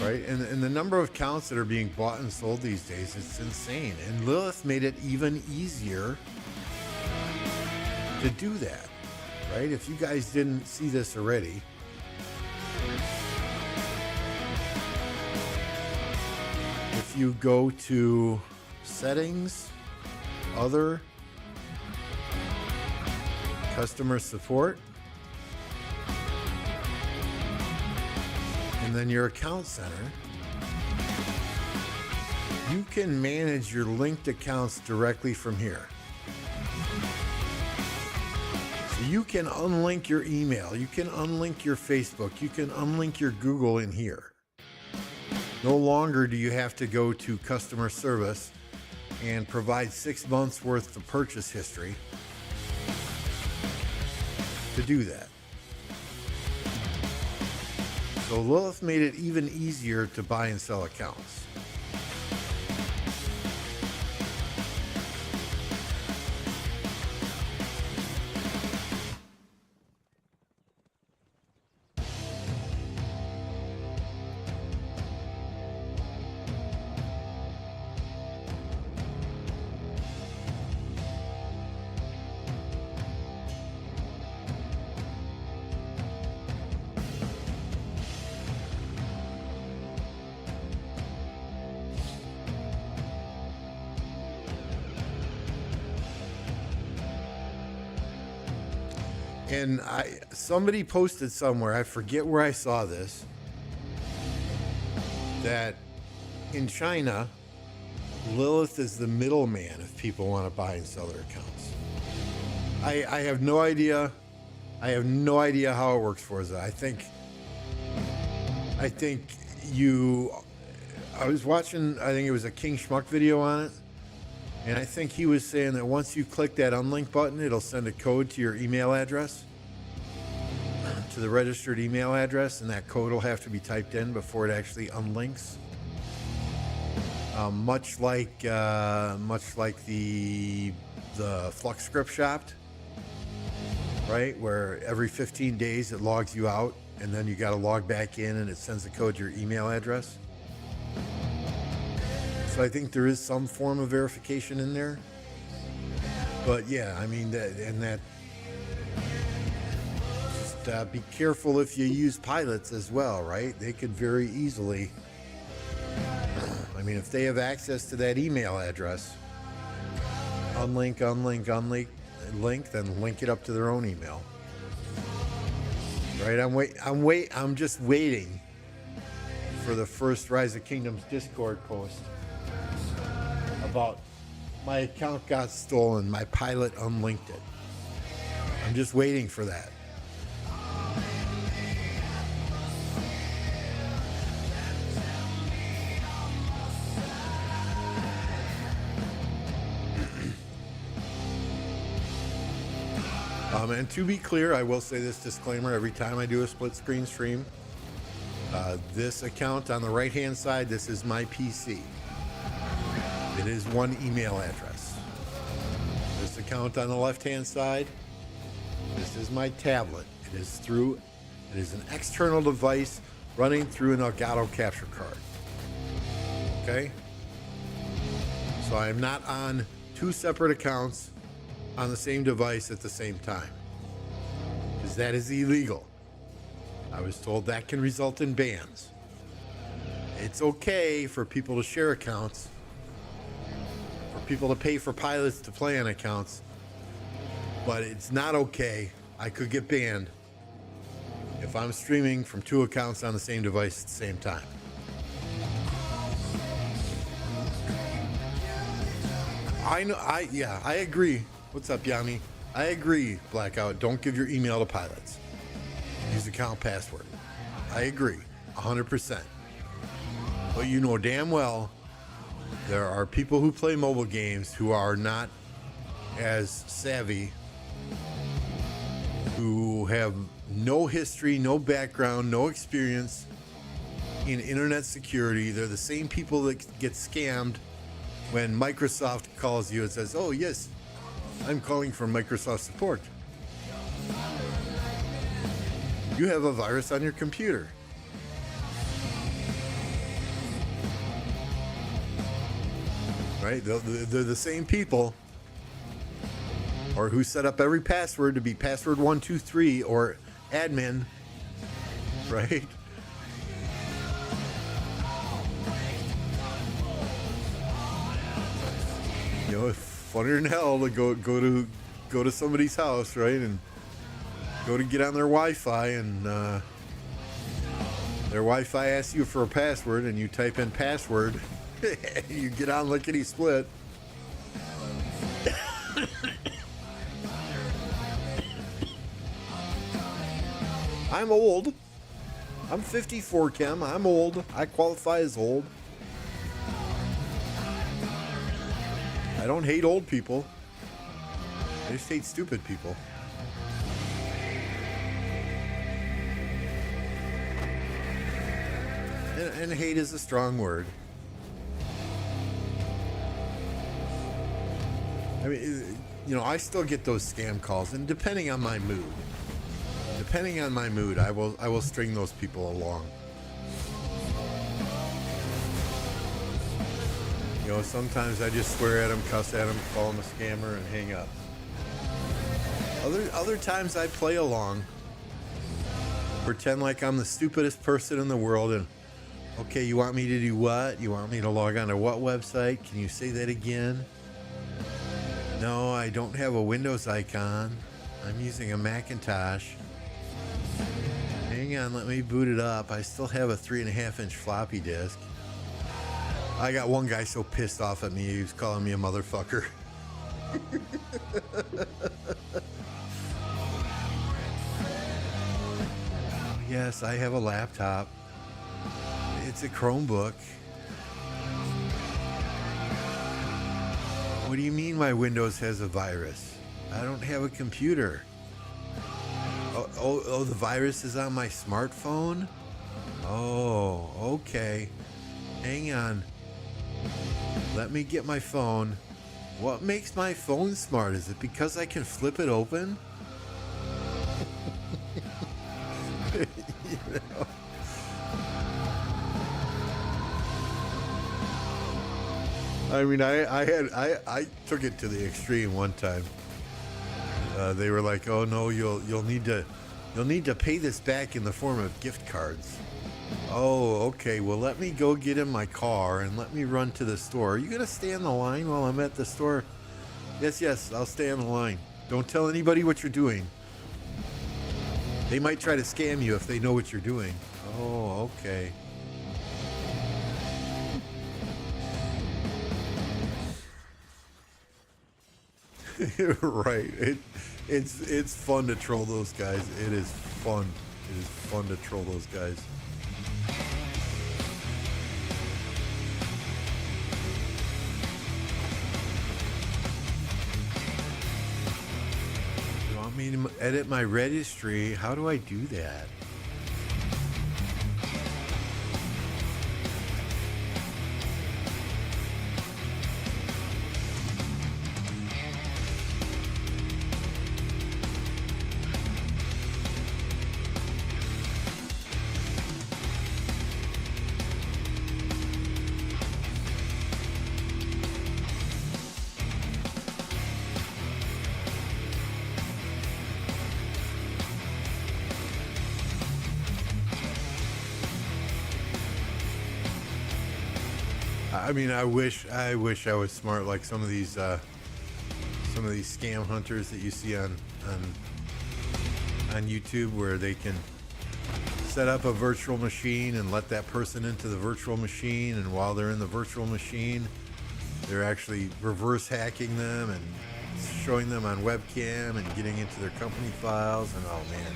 Right? And the number of accounts that are being bought and sold these days, it's insane. And Lilith made it even easier to do that, right? If you guys didn't see this already, if you go to settings, other, customer support, and then your account center, You can manage your linked accounts directly from here. So you can unlink your email, you can unlink your Facebook, you can unlink your Google in here. No longer do you have to go to customer service and provide 6 months worth of purchase history to do that. So Lilith made it even easier to buy and sell accounts. And somebody posted somewhere, I forget where I saw this, that in China, Lilith is the middleman if people want to buy and sell their accounts. I have no idea. I have no idea how it works for us. I think I was watching, I think it was a King Schmuck video on it. And I think he was saying that once you click that unlink button, it'll send a code to your email address, to the registered email address, and that code will have to be typed in before it actually unlinks. Much like the Flux script shop, right? Where every 15 days it logs you out, and then you got to log back in, and it sends a code to your email address. So I think there is some form of verification in there, but yeah, I mean just be careful if you use pilots as well, right? They could very easily, I mean, if they have access to that email address, unlink, then link it up to their own email, right? I'm just waiting for the first Rise of Kingdoms Discord post about my account got stolen, my pilot unlinked it. I'm just waiting for that. And to be clear, I will say this disclaimer every time I do a split screen stream. This account on the right hand side, this is my PC. It is one email address. This account on the left-hand side, this is my tablet. It is an external device running through an Elgato capture card. Okay? So I am not on two separate accounts on the same device at the same time, because that is illegal. I was told that can result in bans. It's okay for people to share accounts, people to pay for pilots to play on accounts, but it's not okay. I could get banned if I'm streaming from two accounts on the same device at the same time. I agree. What's up, Yami? I agree, Blackout. Don't give your email to pilots. Use account password. I agree, 100%. But you know damn well there are people who play mobile games who are not as savvy, who have no history, no background, no experience in internet security. They're the same people that get scammed when Microsoft calls you and says, "Oh yes, I'm calling from Microsoft support. You have a virus on your computer." Right? They're the same people, or who set up every password to be password 123 or admin, right? You know, it's funnier than hell to go to somebody's house, right, and go to get on their Wi-Fi, and their Wi-Fi asks you for a password, and you type in password, You get on lickety split. I'm old. I'm 54, Kim. I'm old. I qualify as old. I don't hate old people. I just hate stupid people. And hate is a strong word. I mean, I still get those scam calls, and depending on my mood, I will string those people along. Sometimes I just swear at them, cuss at them, call them a scammer, and hang up. Other times I play along, pretend like I'm the stupidest person in the world, and okay, you want me to do what? You want me to log on to what website? Can you say that again? No, I don't have a Windows icon. I'm using a Macintosh. Hang on, let me boot it up. I still have a 3.5-inch floppy disk. I got one guy so pissed off at me, he was calling me a motherfucker. Yes, I have a laptop. It's a Chromebook. What do you mean my Windows has a virus? I don't have a computer. Oh, the virus is on my smartphone? Oh, okay. Hang on. Let me get my phone. What makes my phone smart? Is it because I can flip it open? I mean, I took it to the extreme one time. They were like, "Oh no, you'll need to pay this back in the form of gift cards." Oh, okay. Well, let me go get in my car and let me run to the store. Are you gonna stay on the line while I'm at the store? Yes, I'll stay on the line. Don't tell anybody what you're doing. They might try to scam you if they know what you're doing. Oh, okay. Right. It's fun to troll those guys. It is fun. It is fun to troll those guys. You want me to edit my registry? How do I do that? I mean, I wish I was smart like some of these scam hunters that you see on YouTube, where they can set up a virtual machine and let that person into the virtual machine, and while they're in the virtual machine, they're actually reverse hacking them and showing them on webcam and getting into their company files, and oh man.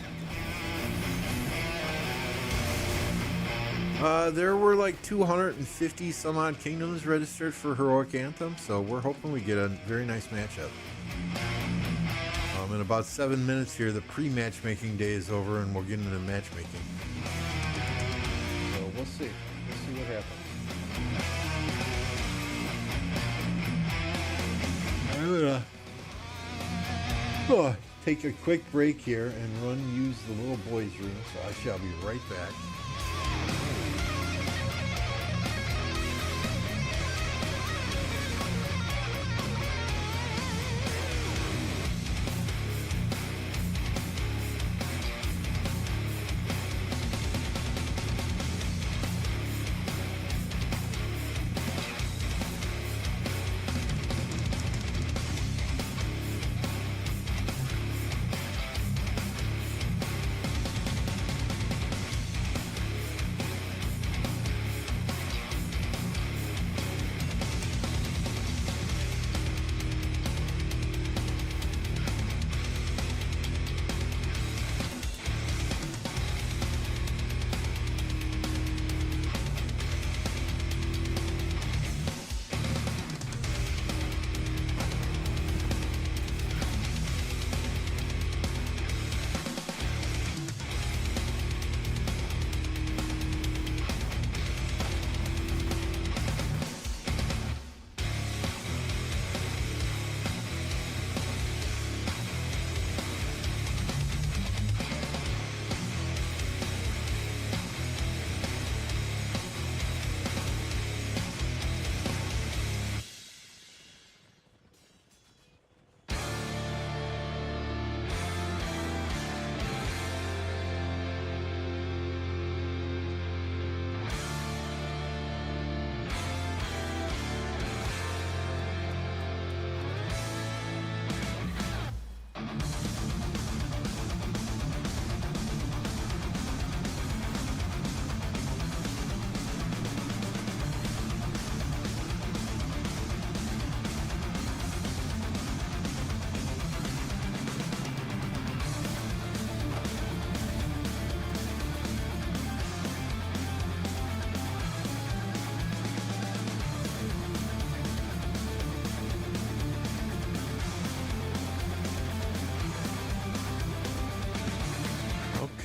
There were like 250 some odd kingdoms registered for Heroic Anthem, so we're hoping we get a very nice matchup. In about 7 minutes here, the pre-matchmaking day is over, and we'll get into matchmaking. So we'll see. We'll see what happens. I'm gonna take a quick break here and use the little boys' room, so I shall be right back.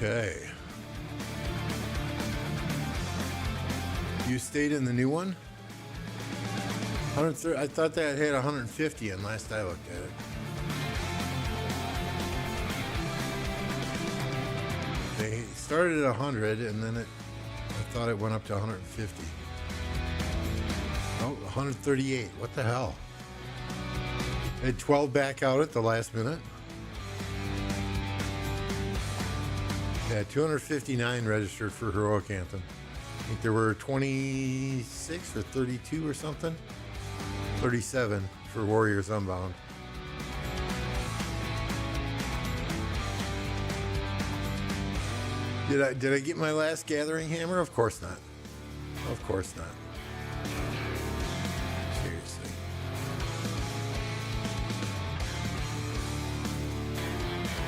Okay. You stayed in the new one? 130. I thought that had 150 and last I looked at it. They started at 100 and then I thought it went up to 150. Oh, 138. What the hell? They had 12 back out at the last minute. Yeah, 259 registered for Heroic Anthem. I think there were 26 or 32 or something. 37 for Warriors Unbound. Did I get my last gathering hammer? Of course not. Of course not. Seriously.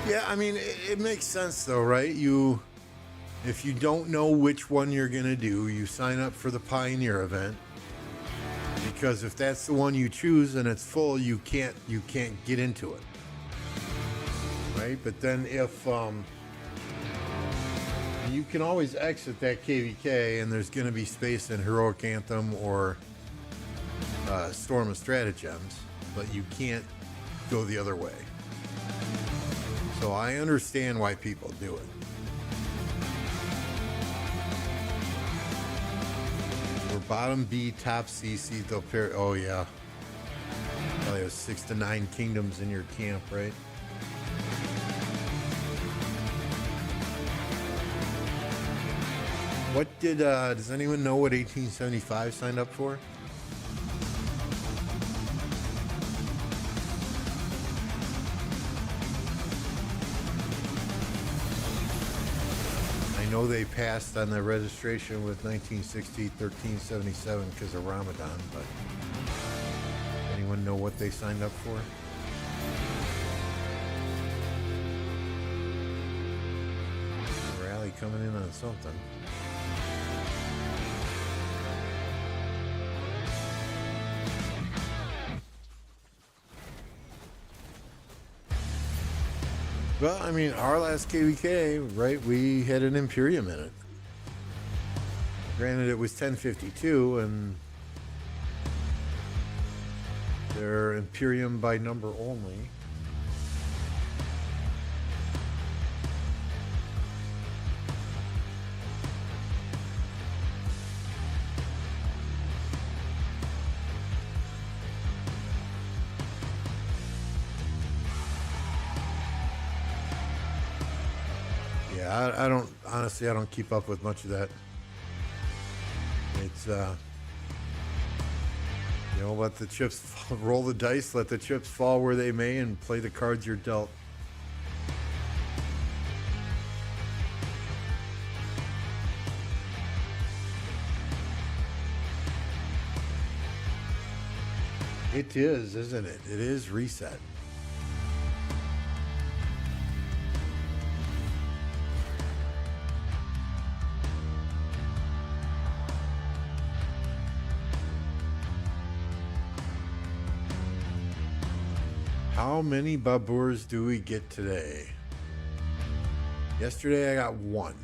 Yeah, I mean, it makes sense though, right? If you don't know which one you're going to do, you sign up for the Pioneer event. Because if that's the one you choose and it's full, you can't get into it. Right? But then if you can always exit that KvK and there's going to be space in Heroic Anthem or Storm of Stratagems, but you can't go the other way. So I understand why people do it. We're bottom B, top C, seed they'll pair. Oh yeah. Probably have 6 to 9 kingdoms in your camp, right? What did does anyone know what 1875 signed up for? I know they passed on the registration with 1960, 1377 because of Ramadan, but anyone know what they signed up for? Rally coming in on something. Well, I mean, our last KvK, right, we had an Imperium in it. Granted, it was 1052, and they're Imperium by number only. Yeah, I don't, honestly, I don't keep up with much of that. It's, you know, let the chips fall, roll the dice, let the chips fall where they may, and play the cards you're dealt. It is, isn't it? It is reset. How many Baburs do we get today? Yesterday I got 1.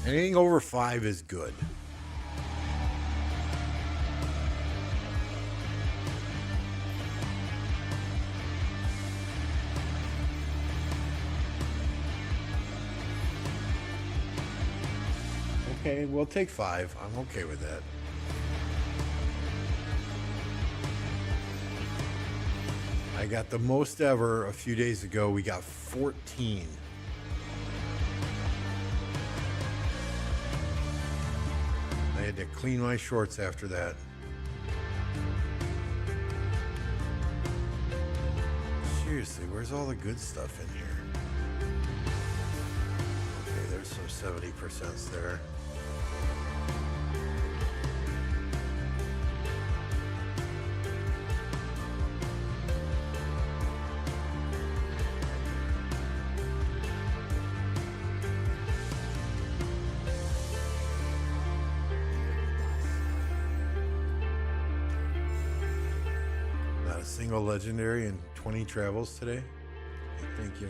Anything over 5 is good. Okay, we'll take 5. I'm okay with that. I got the most ever a few days ago. We got 14. I had to clean my shorts after that. Seriously, where's all the good stuff in here? Okay, there's some 70% there. single legendary and 20 travels today. Thank you.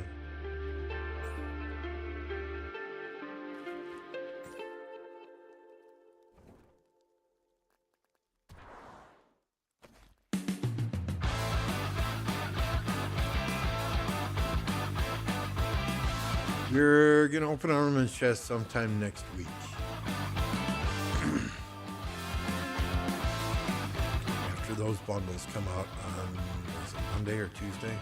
You're gonna open Armament's chest sometime next week. After those bundles come out on, is it Monday or Tuesday?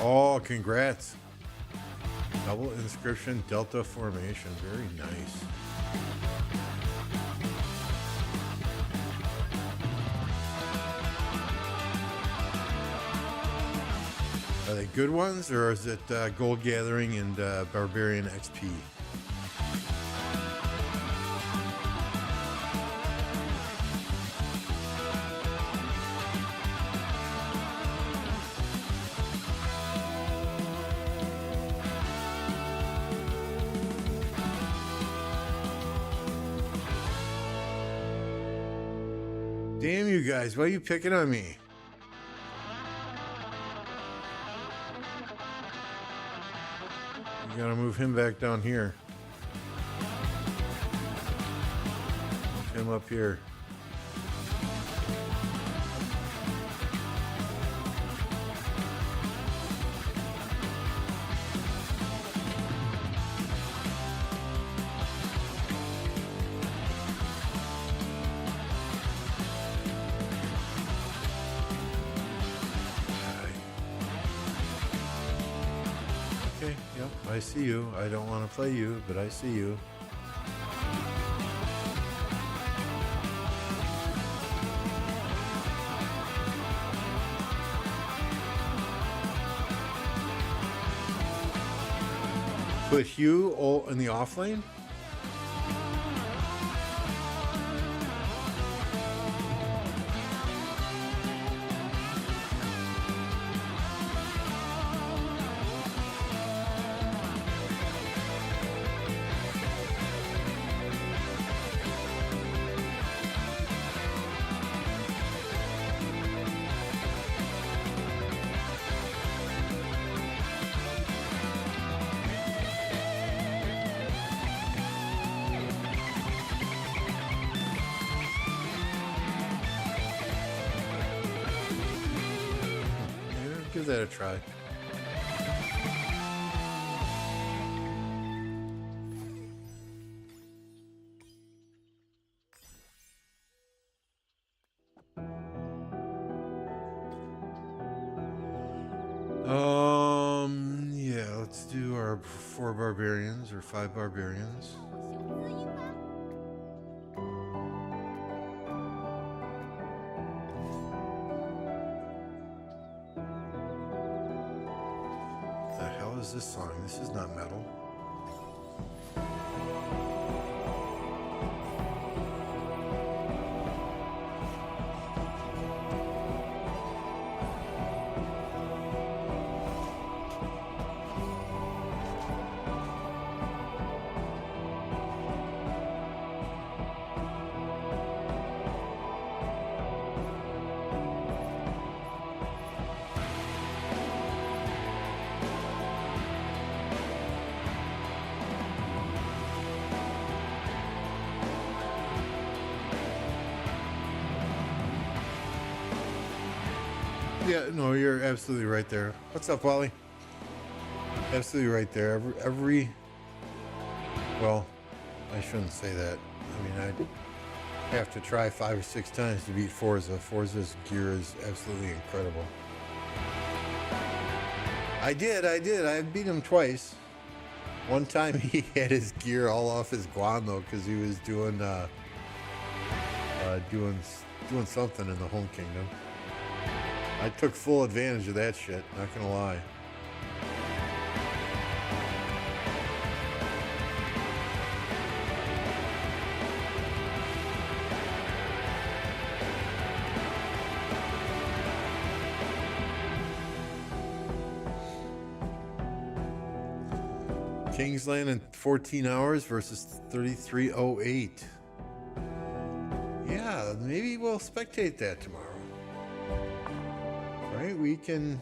Oh, congrats. Double inscription, Delta formation. Very nice. Are they good ones, or is it Gold Gathering and Barbarian XP? Damn you guys, why are you picking on me? You gotta move him back down here. Move him up here. Okay, yep, I see you. I don't want to play you, but I see you. Put Hugh in the off lane? Give that a try. Yeah, let's do our 4 barbarians or 5 barbarians. What is this song? This is not metal. Yeah, no, you're absolutely right there. What's up, Wally? Absolutely right there. Well, I shouldn't say that. I mean, I'd have to try 5 or 6 times to beat Forza. Forza's gear is absolutely incredible. I did. I beat him twice. One time he had his gear all off his guan though, because he was doing doing something in the home kingdom. I took full advantage of that shit, not gonna lie. Kingsland in 14 hours versus 3308. Yeah, maybe we'll spectate that tomorrow. Right? We can,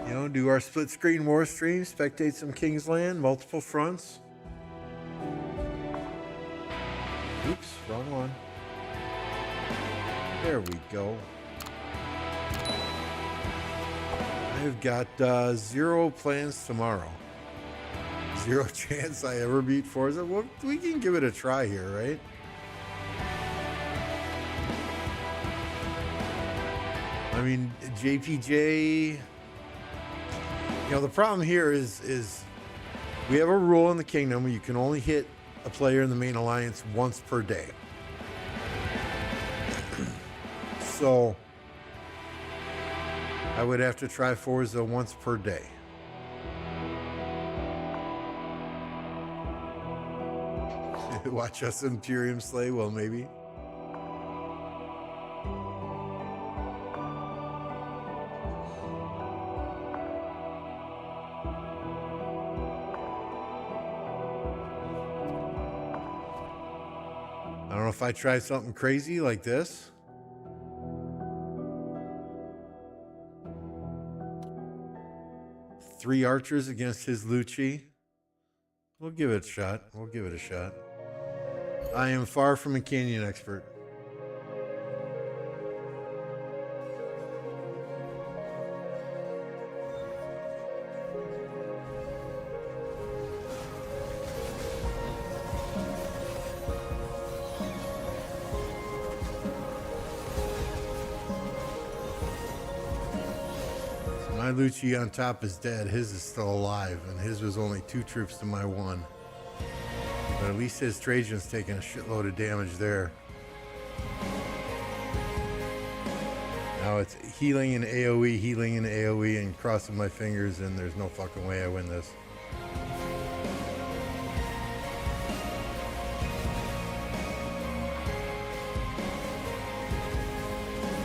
you know, do our split screen war stream, spectate some Kingsland, multiple fronts. Oops, wrong one. There we go. I've got 0 plans tomorrow. 0 chance I ever beat Forza. Well, we can give it a try here, right? I mean, JPJ, you know, the problem here is we have a rule in the kingdom where you can only hit a player in the main alliance once per day. So I would have to try Forza once per day. Watch us Imperium slay? Well, maybe. I don't know if I try something crazy like this. Three archers against his Lucci. We'll give it a shot. We'll give it a shot. I am far from a canyon expert. So my Lucci on top is dead. His is still alive, and his was only 2 troops to my 1. But at least his Trajan's taking a shitload of damage there. Now it's healing and AoE, and crossing my fingers, and there's no fucking way I win this.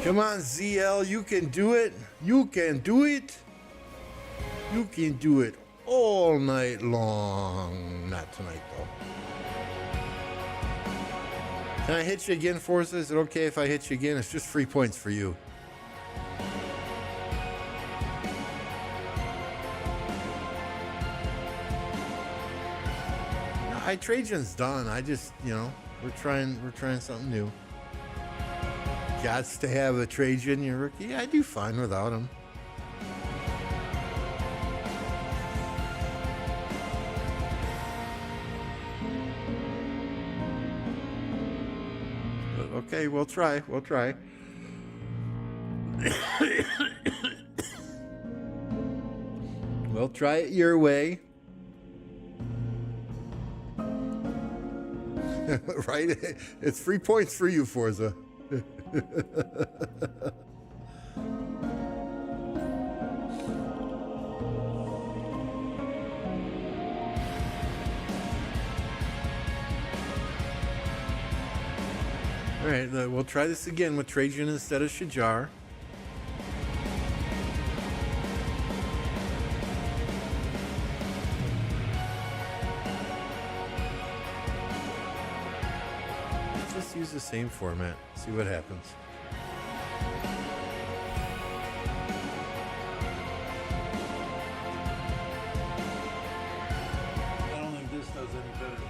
Come on, ZL, you can do it. You can do it. You can do it all night long. Not tonight, though. Can I hit you again, Forza? Is it okay if I hit you again? It's just free points for you. No, Trajan's done. I just, you know, we're trying something new. Gots to have a Trajan, your rookie. Yeah, I do fine without him. Okay, we'll try. We'll try. We'll try it your way. Right? It's free points for you, Forza. All right, we'll try this again with Trajan instead of Shajar. Let's just use the same format, see what happens. I don't think this does any better.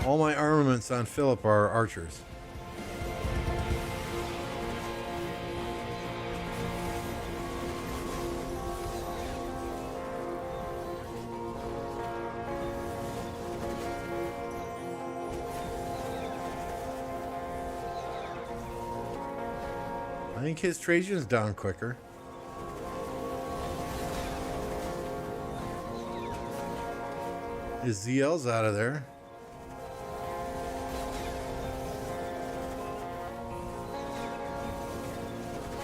All my armaments on Philip are archers. I think his Trajan's down quicker. His ZL's out of there.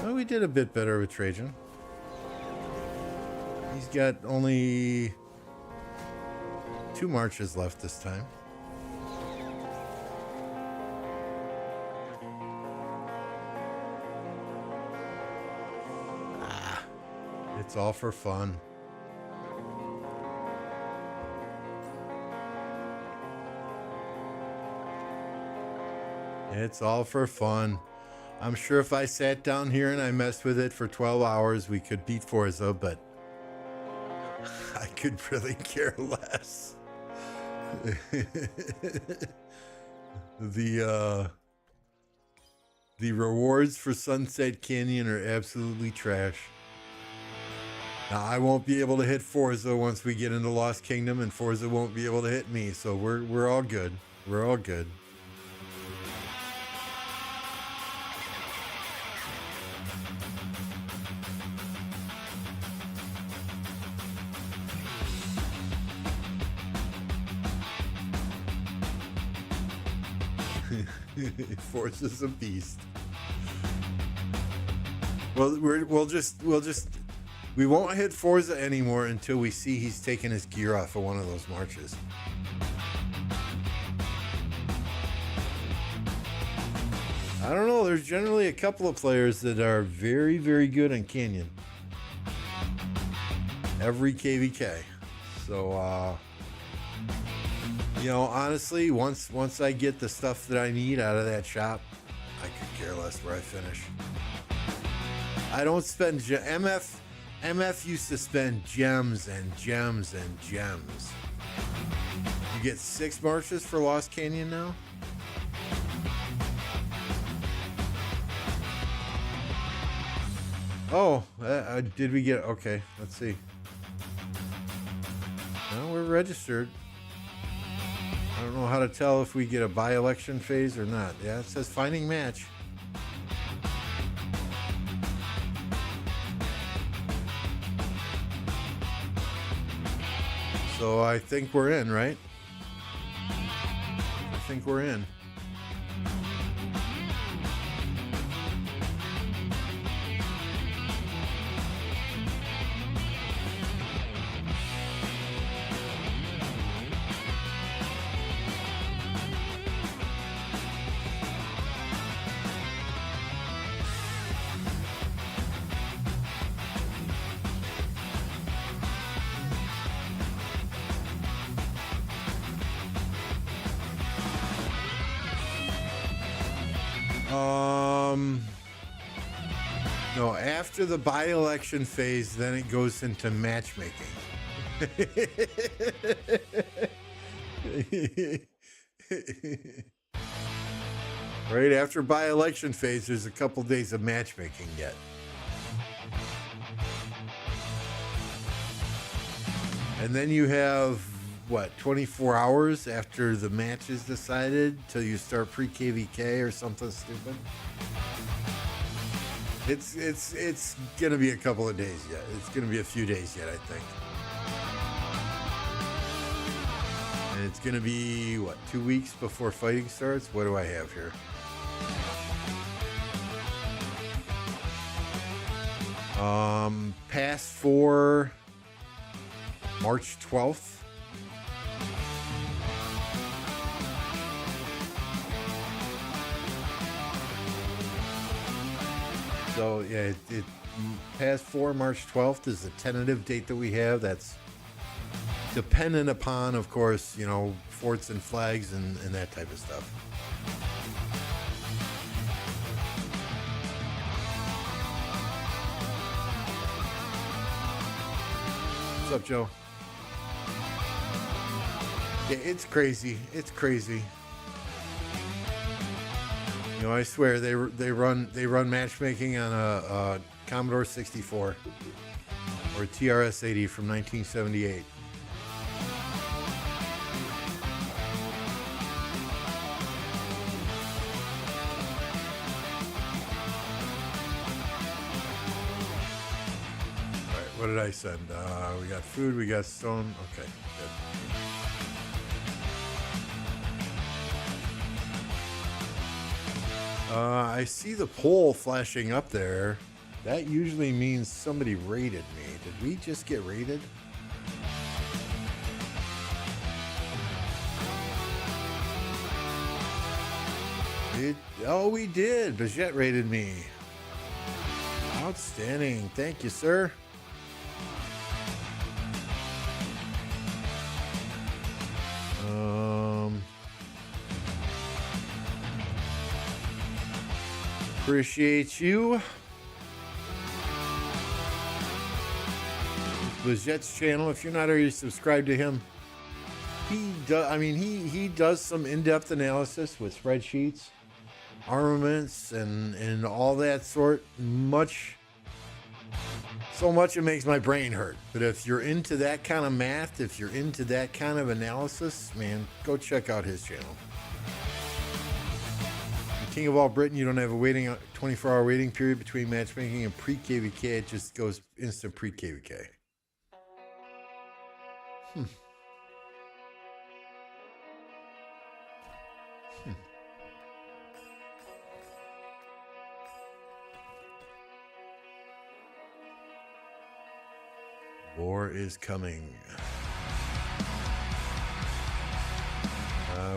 Well, we did a bit better with Trajan. He's got only 2 marches left this time. It's all for fun. It's all for fun. I'm sure if I sat down here and I messed with it for 12 hours, we could beat Forza, but I could really care less. The rewards for Sunset Canyon are absolutely trash. Now, I won't be able to hit Forza once we get into Lost Kingdom, and Forza won't be able to hit me, so we're all good. We're all good. Forza's a beast. Well, we won't hit Forza anymore until we see he's taking his gear off of one of those marches. I don't know. There's generally a couple of players that are very, very good on Canyon. Every KvK. So, you know, honestly, once I get the stuff that I need out of that shop, I could care less where I finish. I don't spend MF used to spend gems and gems and gems. You get 6 marches for Lost Canyon now? Oh, did we get... Okay, let's see. No, we're registered. I don't know how to tell if we get a by-election phase or not. Yeah, it says finding match. So I think we're in, right? I think we're in. No, after the by-election phase, then it goes into matchmaking. Right after by-election phase, there's a couple days of matchmaking yet. And then you have, what, 24 hours after the match is decided till you start pre-KvK or something stupid? It's gonna be a couple of days yet. It's gonna be a few days yet, I think. And it's gonna be, what, 2 weeks before fighting starts? What do I have here? Pass 4, March 12th. So yeah, it past 4 March 12th is the tentative date that we have. That's dependent upon, of course, you know, forts and flags and that type of stuff. What's up, Joe? Yeah, it's crazy. It's crazy. You know, I swear they run matchmaking on a Commodore 64 or a TRS-80 from 1978. All right, what did I send? We got food, we got stone. Okay, good. I see the poll flashing up there. That usually means somebody raided me. Did we just get raided? Oh, we did. Bajet raided me. Outstanding. Thank you, sir. Appreciate you. Bajet's channel. If you're not already subscribed to him, he does. I mean, he does some in-depth analysis with spreadsheets, armaments, and all that sort. So much it makes my brain hurt. But if you're into that kind of math, if you're into that kind of analysis, man, go check out his channel. King of all Britain, you don't have a 24-hour waiting period between matchmaking and pre-KvK. It just goes instant pre-KvK. War is coming.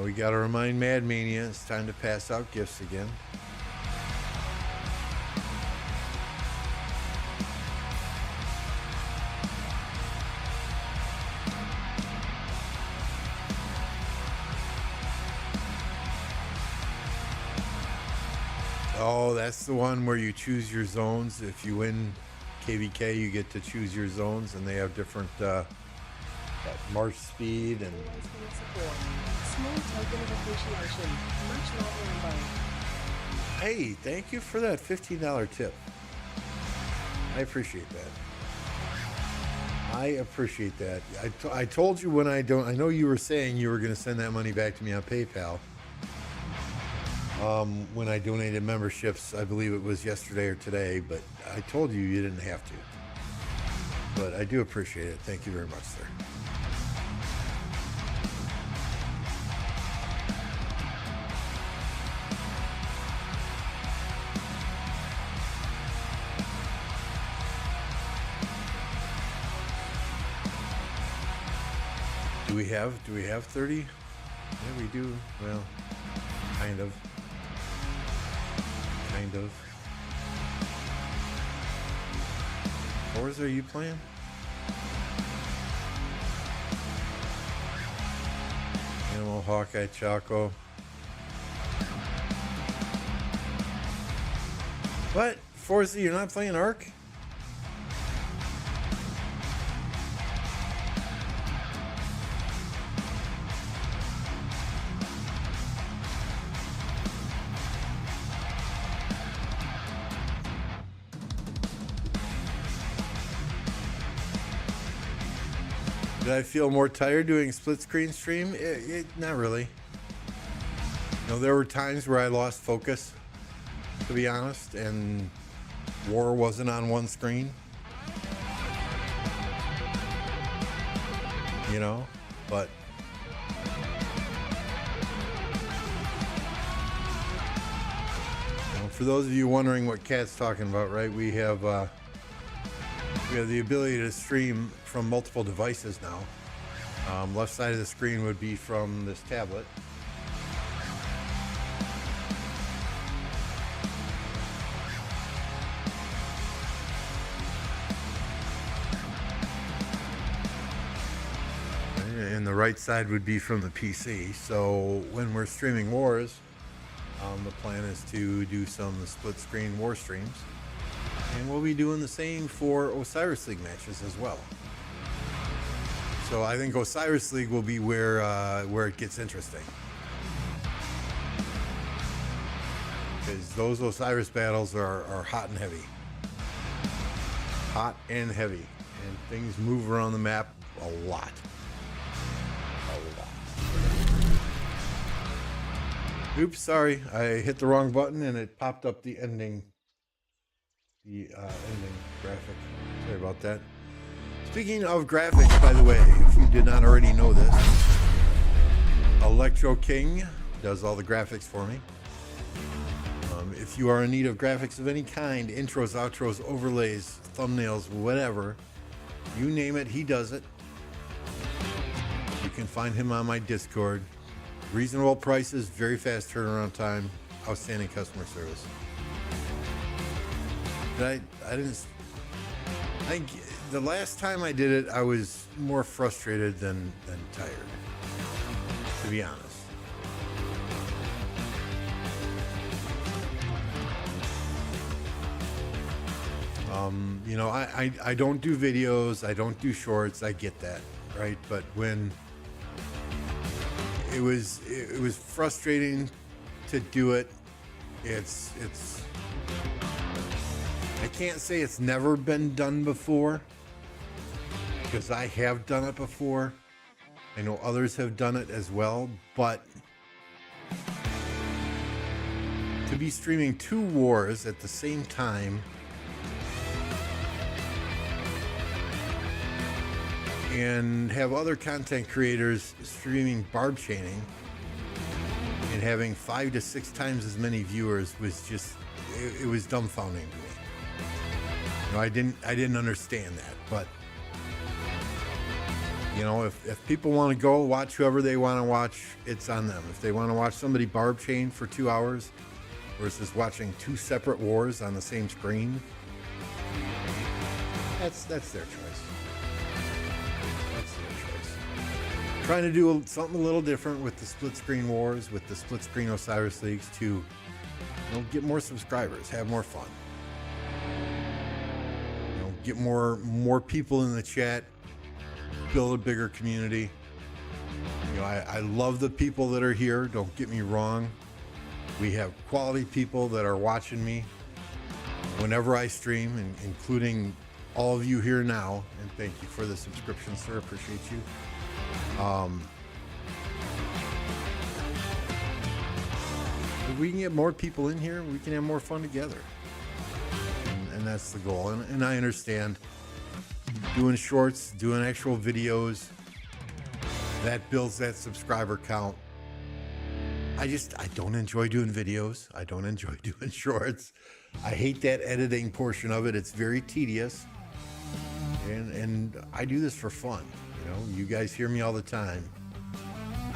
We got to remind Mad Mania it's time to pass out gifts again. Oh, that's the one where you choose your zones. If you win KvK, you get to choose your zones, and they have different march speed and. Small token of appreciation. Much love, Rambo. Hey, thank you for that $15 tip. I appreciate that. I appreciate that. I told you when I know you were saying you were going to send that money back to me on PayPal. When I donated memberships, I believe it was yesterday or today, but I told you you didn't have to. But I do appreciate it. Thank you very much, sir. Do we have 30? Yeah, we do. Well, kind of. Forza, are you playing? Animal, Hawkeye, Choco. What? Forza, you're not playing Ark? Did I feel more tired doing split screen stream? Not really. You know, there were times where I lost focus, to be honest, and war wasn't on one screen. You know, but you know, for those of you wondering what Kat's talking about, right? We have the ability to stream from multiple devices now. Left side of the screen would be from this tablet. And the right side would be from the PC. So when we're streaming wars, the plan is to do some split screen war streams. And we'll be doing the same for Osiris League matches as well. So I think Osiris League will be where it gets interesting. Because those Osiris battles are hot and heavy. Hot and heavy. And things move around the map a lot. Oops, sorry. I hit the wrong button and it popped up the ending. The ending graphic. Sorry about that. Speaking of graphics, by the way, if you did not already know this, Electro King does all the graphics for me. If you are in need of graphics of any kind, intros, outros, overlays, thumbnails, whatever, you name it, he does it. You can find him on my Discord. Reasonable prices, very fast turnaround time, outstanding customer service. I think the last time I did it, I was more frustrated than tired, to be honest. I don't do videos, I don't do shorts, I get that, right? But when it was frustrating to do it, it's I can't say it's never been done before, because I have done it before. I know others have done it as well, but to be streaming 2 wars at the same time and have other content creators streaming barb chaining and having 5 to 6 times as many viewers was just, it was dumbfounding to me. I didn't understand that, but if people want to go watch whoever they want to watch, it's on them. If they want to watch somebody barb chain for 2 hours versus watching 2 separate wars on the same screen, that's their choice. That's their choice. Trying to do something a little different with the split screen wars, with the split screen Osiris leagues to get more subscribers, have more fun. Get more people in the chat, build a bigger community. I love the people that are here, don't get me wrong. We have quality people that are watching me whenever I stream, including all of you here now, and thank you for the subscription, sir, appreciate you. If we can get more people in here, we can have more fun together. And that's the goal. And I understand doing shorts, doing actual videos, that builds that subscriber count. I don't enjoy doing videos. I don't enjoy doing shorts. I hate that editing portion of it. It's very tedious. And I do this for fun. You guys hear me all the time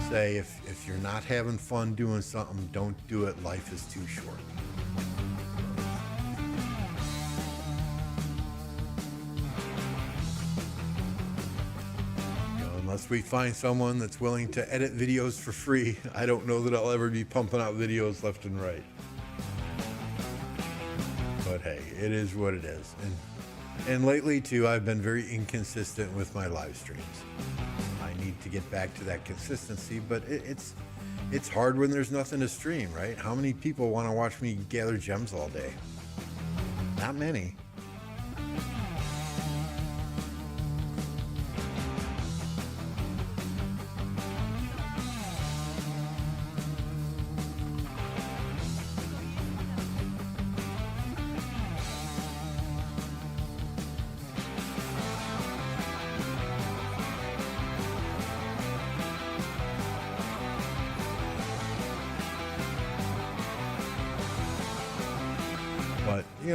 say, if you're not having fun doing something, don't do it. Life is too short. Unless we find someone that's willing to edit videos for free, I don't know that I'll ever be pumping out videos left and right. But hey, it is what it is. And lately too, I've been very inconsistent with my live streams. I need to get back to that consistency, but it's hard when there's nothing to stream, right? How many people want to watch me gather gems all day? Not many.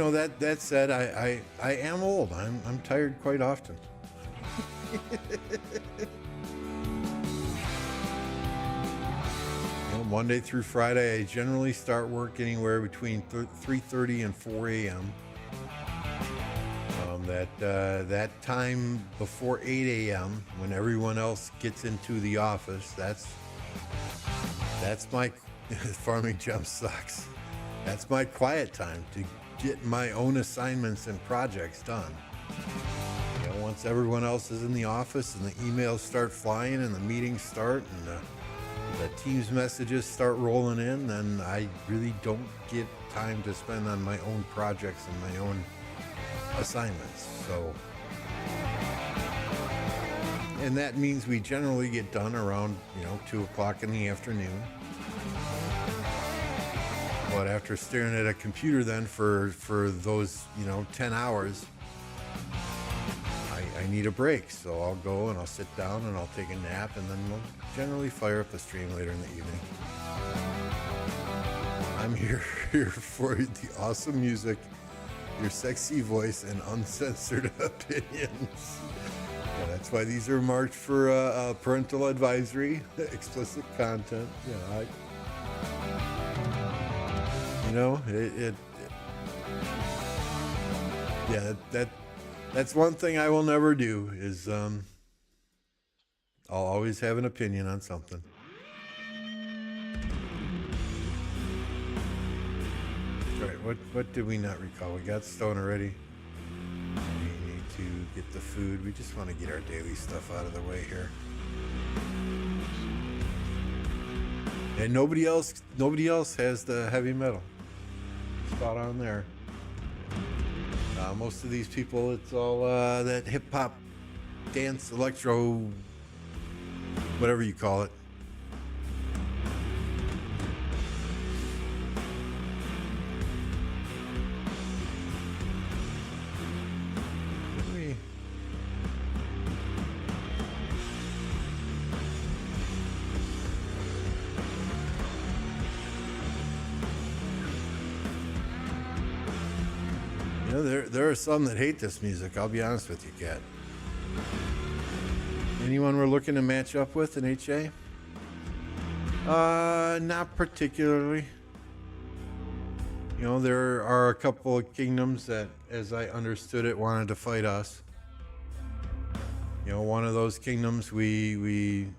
But that said, I am old. I'm tired quite often. Monday through Friday, I generally start work anywhere between 3:30 and 4 a.m. That time before 8 a.m. when everyone else gets into the office, that's my farming gem sucks. That's my quiet time to get my own assignments and projects done. Once everyone else is in the office and the emails start flying and the meetings start and the Teams messages start rolling in, then I really don't get time to spend on my own projects and my own assignments. So, and that means we generally get done around 2 o'clock in the afternoon. But after staring at a computer then for those 10 hours, I need a break. So I'll go and I'll sit down and I'll take a nap, and then we'll generally fire up the stream later in the evening. I'm here here for the awesome music, your sexy voice, and uncensored opinions. Yeah, that's why these are marked for parental advisory, explicit content. That's one thing I will never do is I'll always have an opinion on something. All right, what did we not recall? We got stone already. We need to get the food. We just want to get our daily stuff out of the way here. And nobody else has the heavy metal. Spot on there. Most of these people, it's all that hip hop, dance, electro, whatever you call it. There are some that hate this music, I'll be honest with you, Kat. Anyone we're looking to match up with in HA? Not particularly. There are a couple of kingdoms that, as I understood it, wanted to fight us. One of those kingdoms, we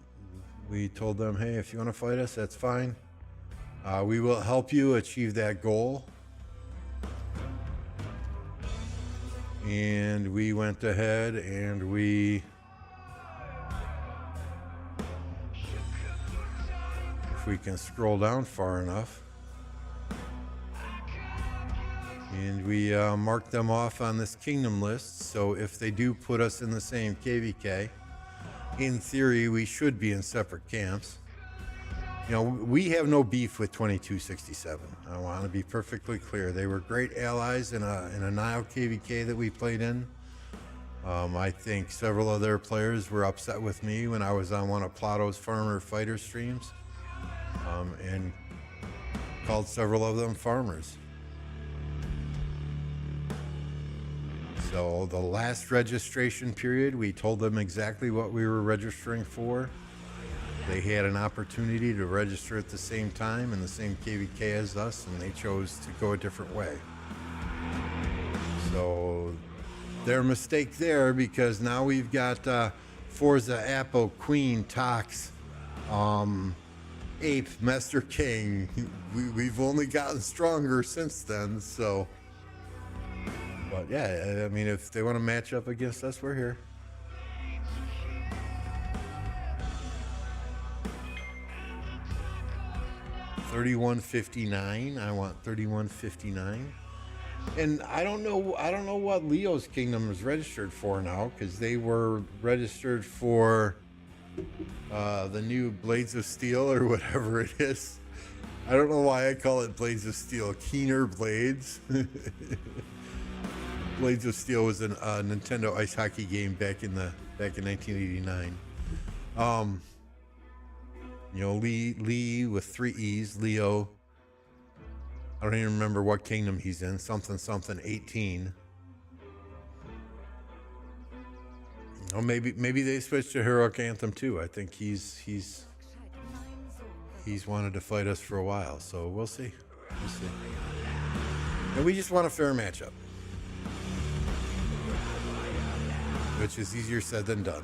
told them, hey, if you want to fight us, that's fine. We will help you achieve that goal. And we went ahead and if we can scroll down far enough, and we marked them off on this kingdom list. So if they do put us in the same KvK, in theory, we should be in separate camps. We have no beef with 2267. I want to be perfectly clear. They were great allies in a Nile KvK that we played in. I think several of their players were upset with me when I was on one of Plato's Farmer Fighter streams, and called several of them farmers. So the last registration period, we told them exactly what we were registering for. They had an opportunity to register at the same time in the same KvK as us, and they chose to go a different way. So their mistake there, because now we've got Forza, Apo, Queen, Tox, Ape, Master King. We've only gotten stronger since then, so. But yeah, I mean, if they want to match up against us, we're here. $31.59. I want $31.59. And I don't know what Leo's Kingdom is registered for now, because they were registered for the new Blades of Steel or whatever it is. I don't know why I call it Blades of Steel. Keener Blades. Blades of Steel was a Nintendo ice hockey game back in 1989. Lee with 3 E's, Leo. I don't even remember what kingdom he's in. Something 18. Oh, maybe they switched to Heroic Anthem too. I think he's wanted to fight us for a while, so we'll see. And we just want a fair matchup, which is easier said than done.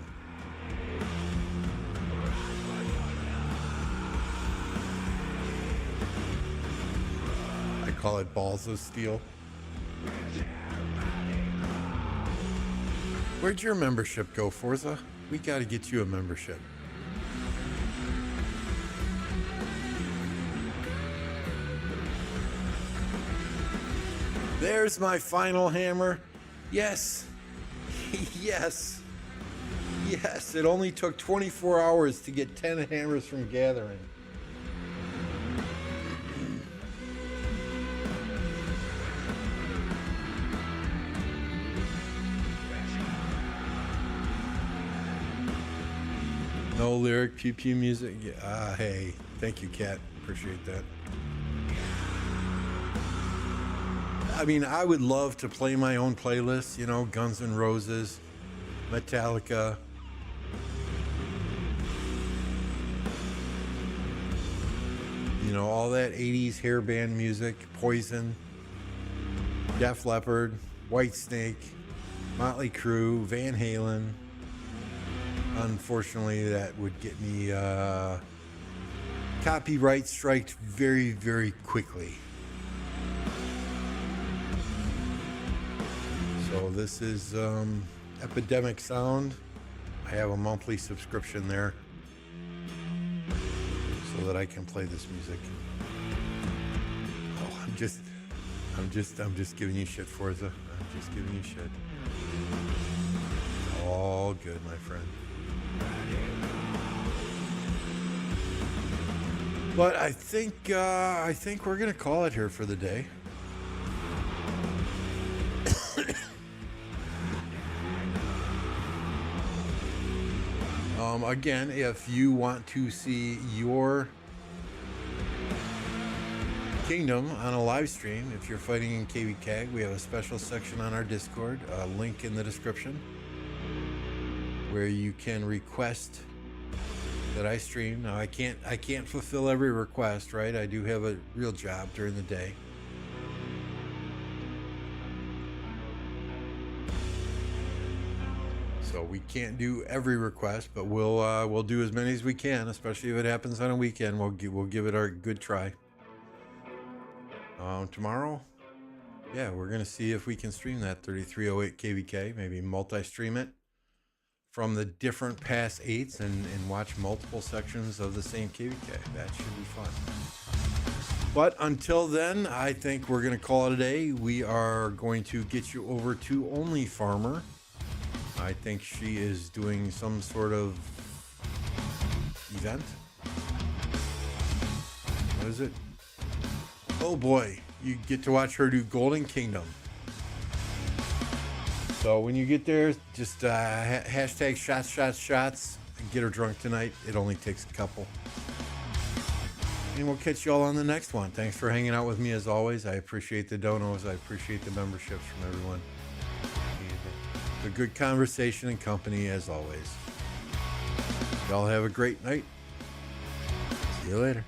I call it balls of steel. Where'd your membership go, Forza? We gotta get you a membership. There's my final hammer. Yes. Yes. Yes. It only took 24 hours to get 10 hammers from gathering. No lyric, pew pew music. Yeah, hey, thank you, Kat. Appreciate that. I mean, I would love to play my own playlist, you know, Guns N' Roses, Metallica. You know, all that 80s hair band music, Poison, Def Leppard, Whitesnake, Motley Crue, Van Halen. Unfortunately, that would get me copyright striked very, very quickly. So this is Epidemic Sound. I have a monthly subscription there so that I can play this music. Oh, I'm just giving you shit, Forza. I'm just giving you shit. All good, my friend. But I think we're gonna call it here for the day. Again, if you want to see your kingdom on a live stream, if you're fighting in KvK, we have a special section on our Discord, a link in the description, where you can request that I stream. Now I can't fulfill every request, right? I do have a real job during the day. So we can't do every request, but we'll do as many as we can, especially if it happens on a weekend. We'll give it our good try. Tomorrow, yeah, we're gonna see if we can stream that 3308 KvK, maybe multi-stream it from the different pass 8s and watch multiple sections of the same KvK. That should be fun. But until then, I think we're gonna call it a day. We are going to get you over to Only Farmer. I think she is doing some sort of event. What is it? Oh boy, you get to watch her do Golden Kingdom. So when you get there, just hashtag shots and get her drunk tonight. It only takes a couple. And we'll catch you all on the next one. Thanks for hanging out with me as always. I appreciate the donos. I appreciate the memberships from everyone. A good conversation and company as always. Y'all have a great night. See you later.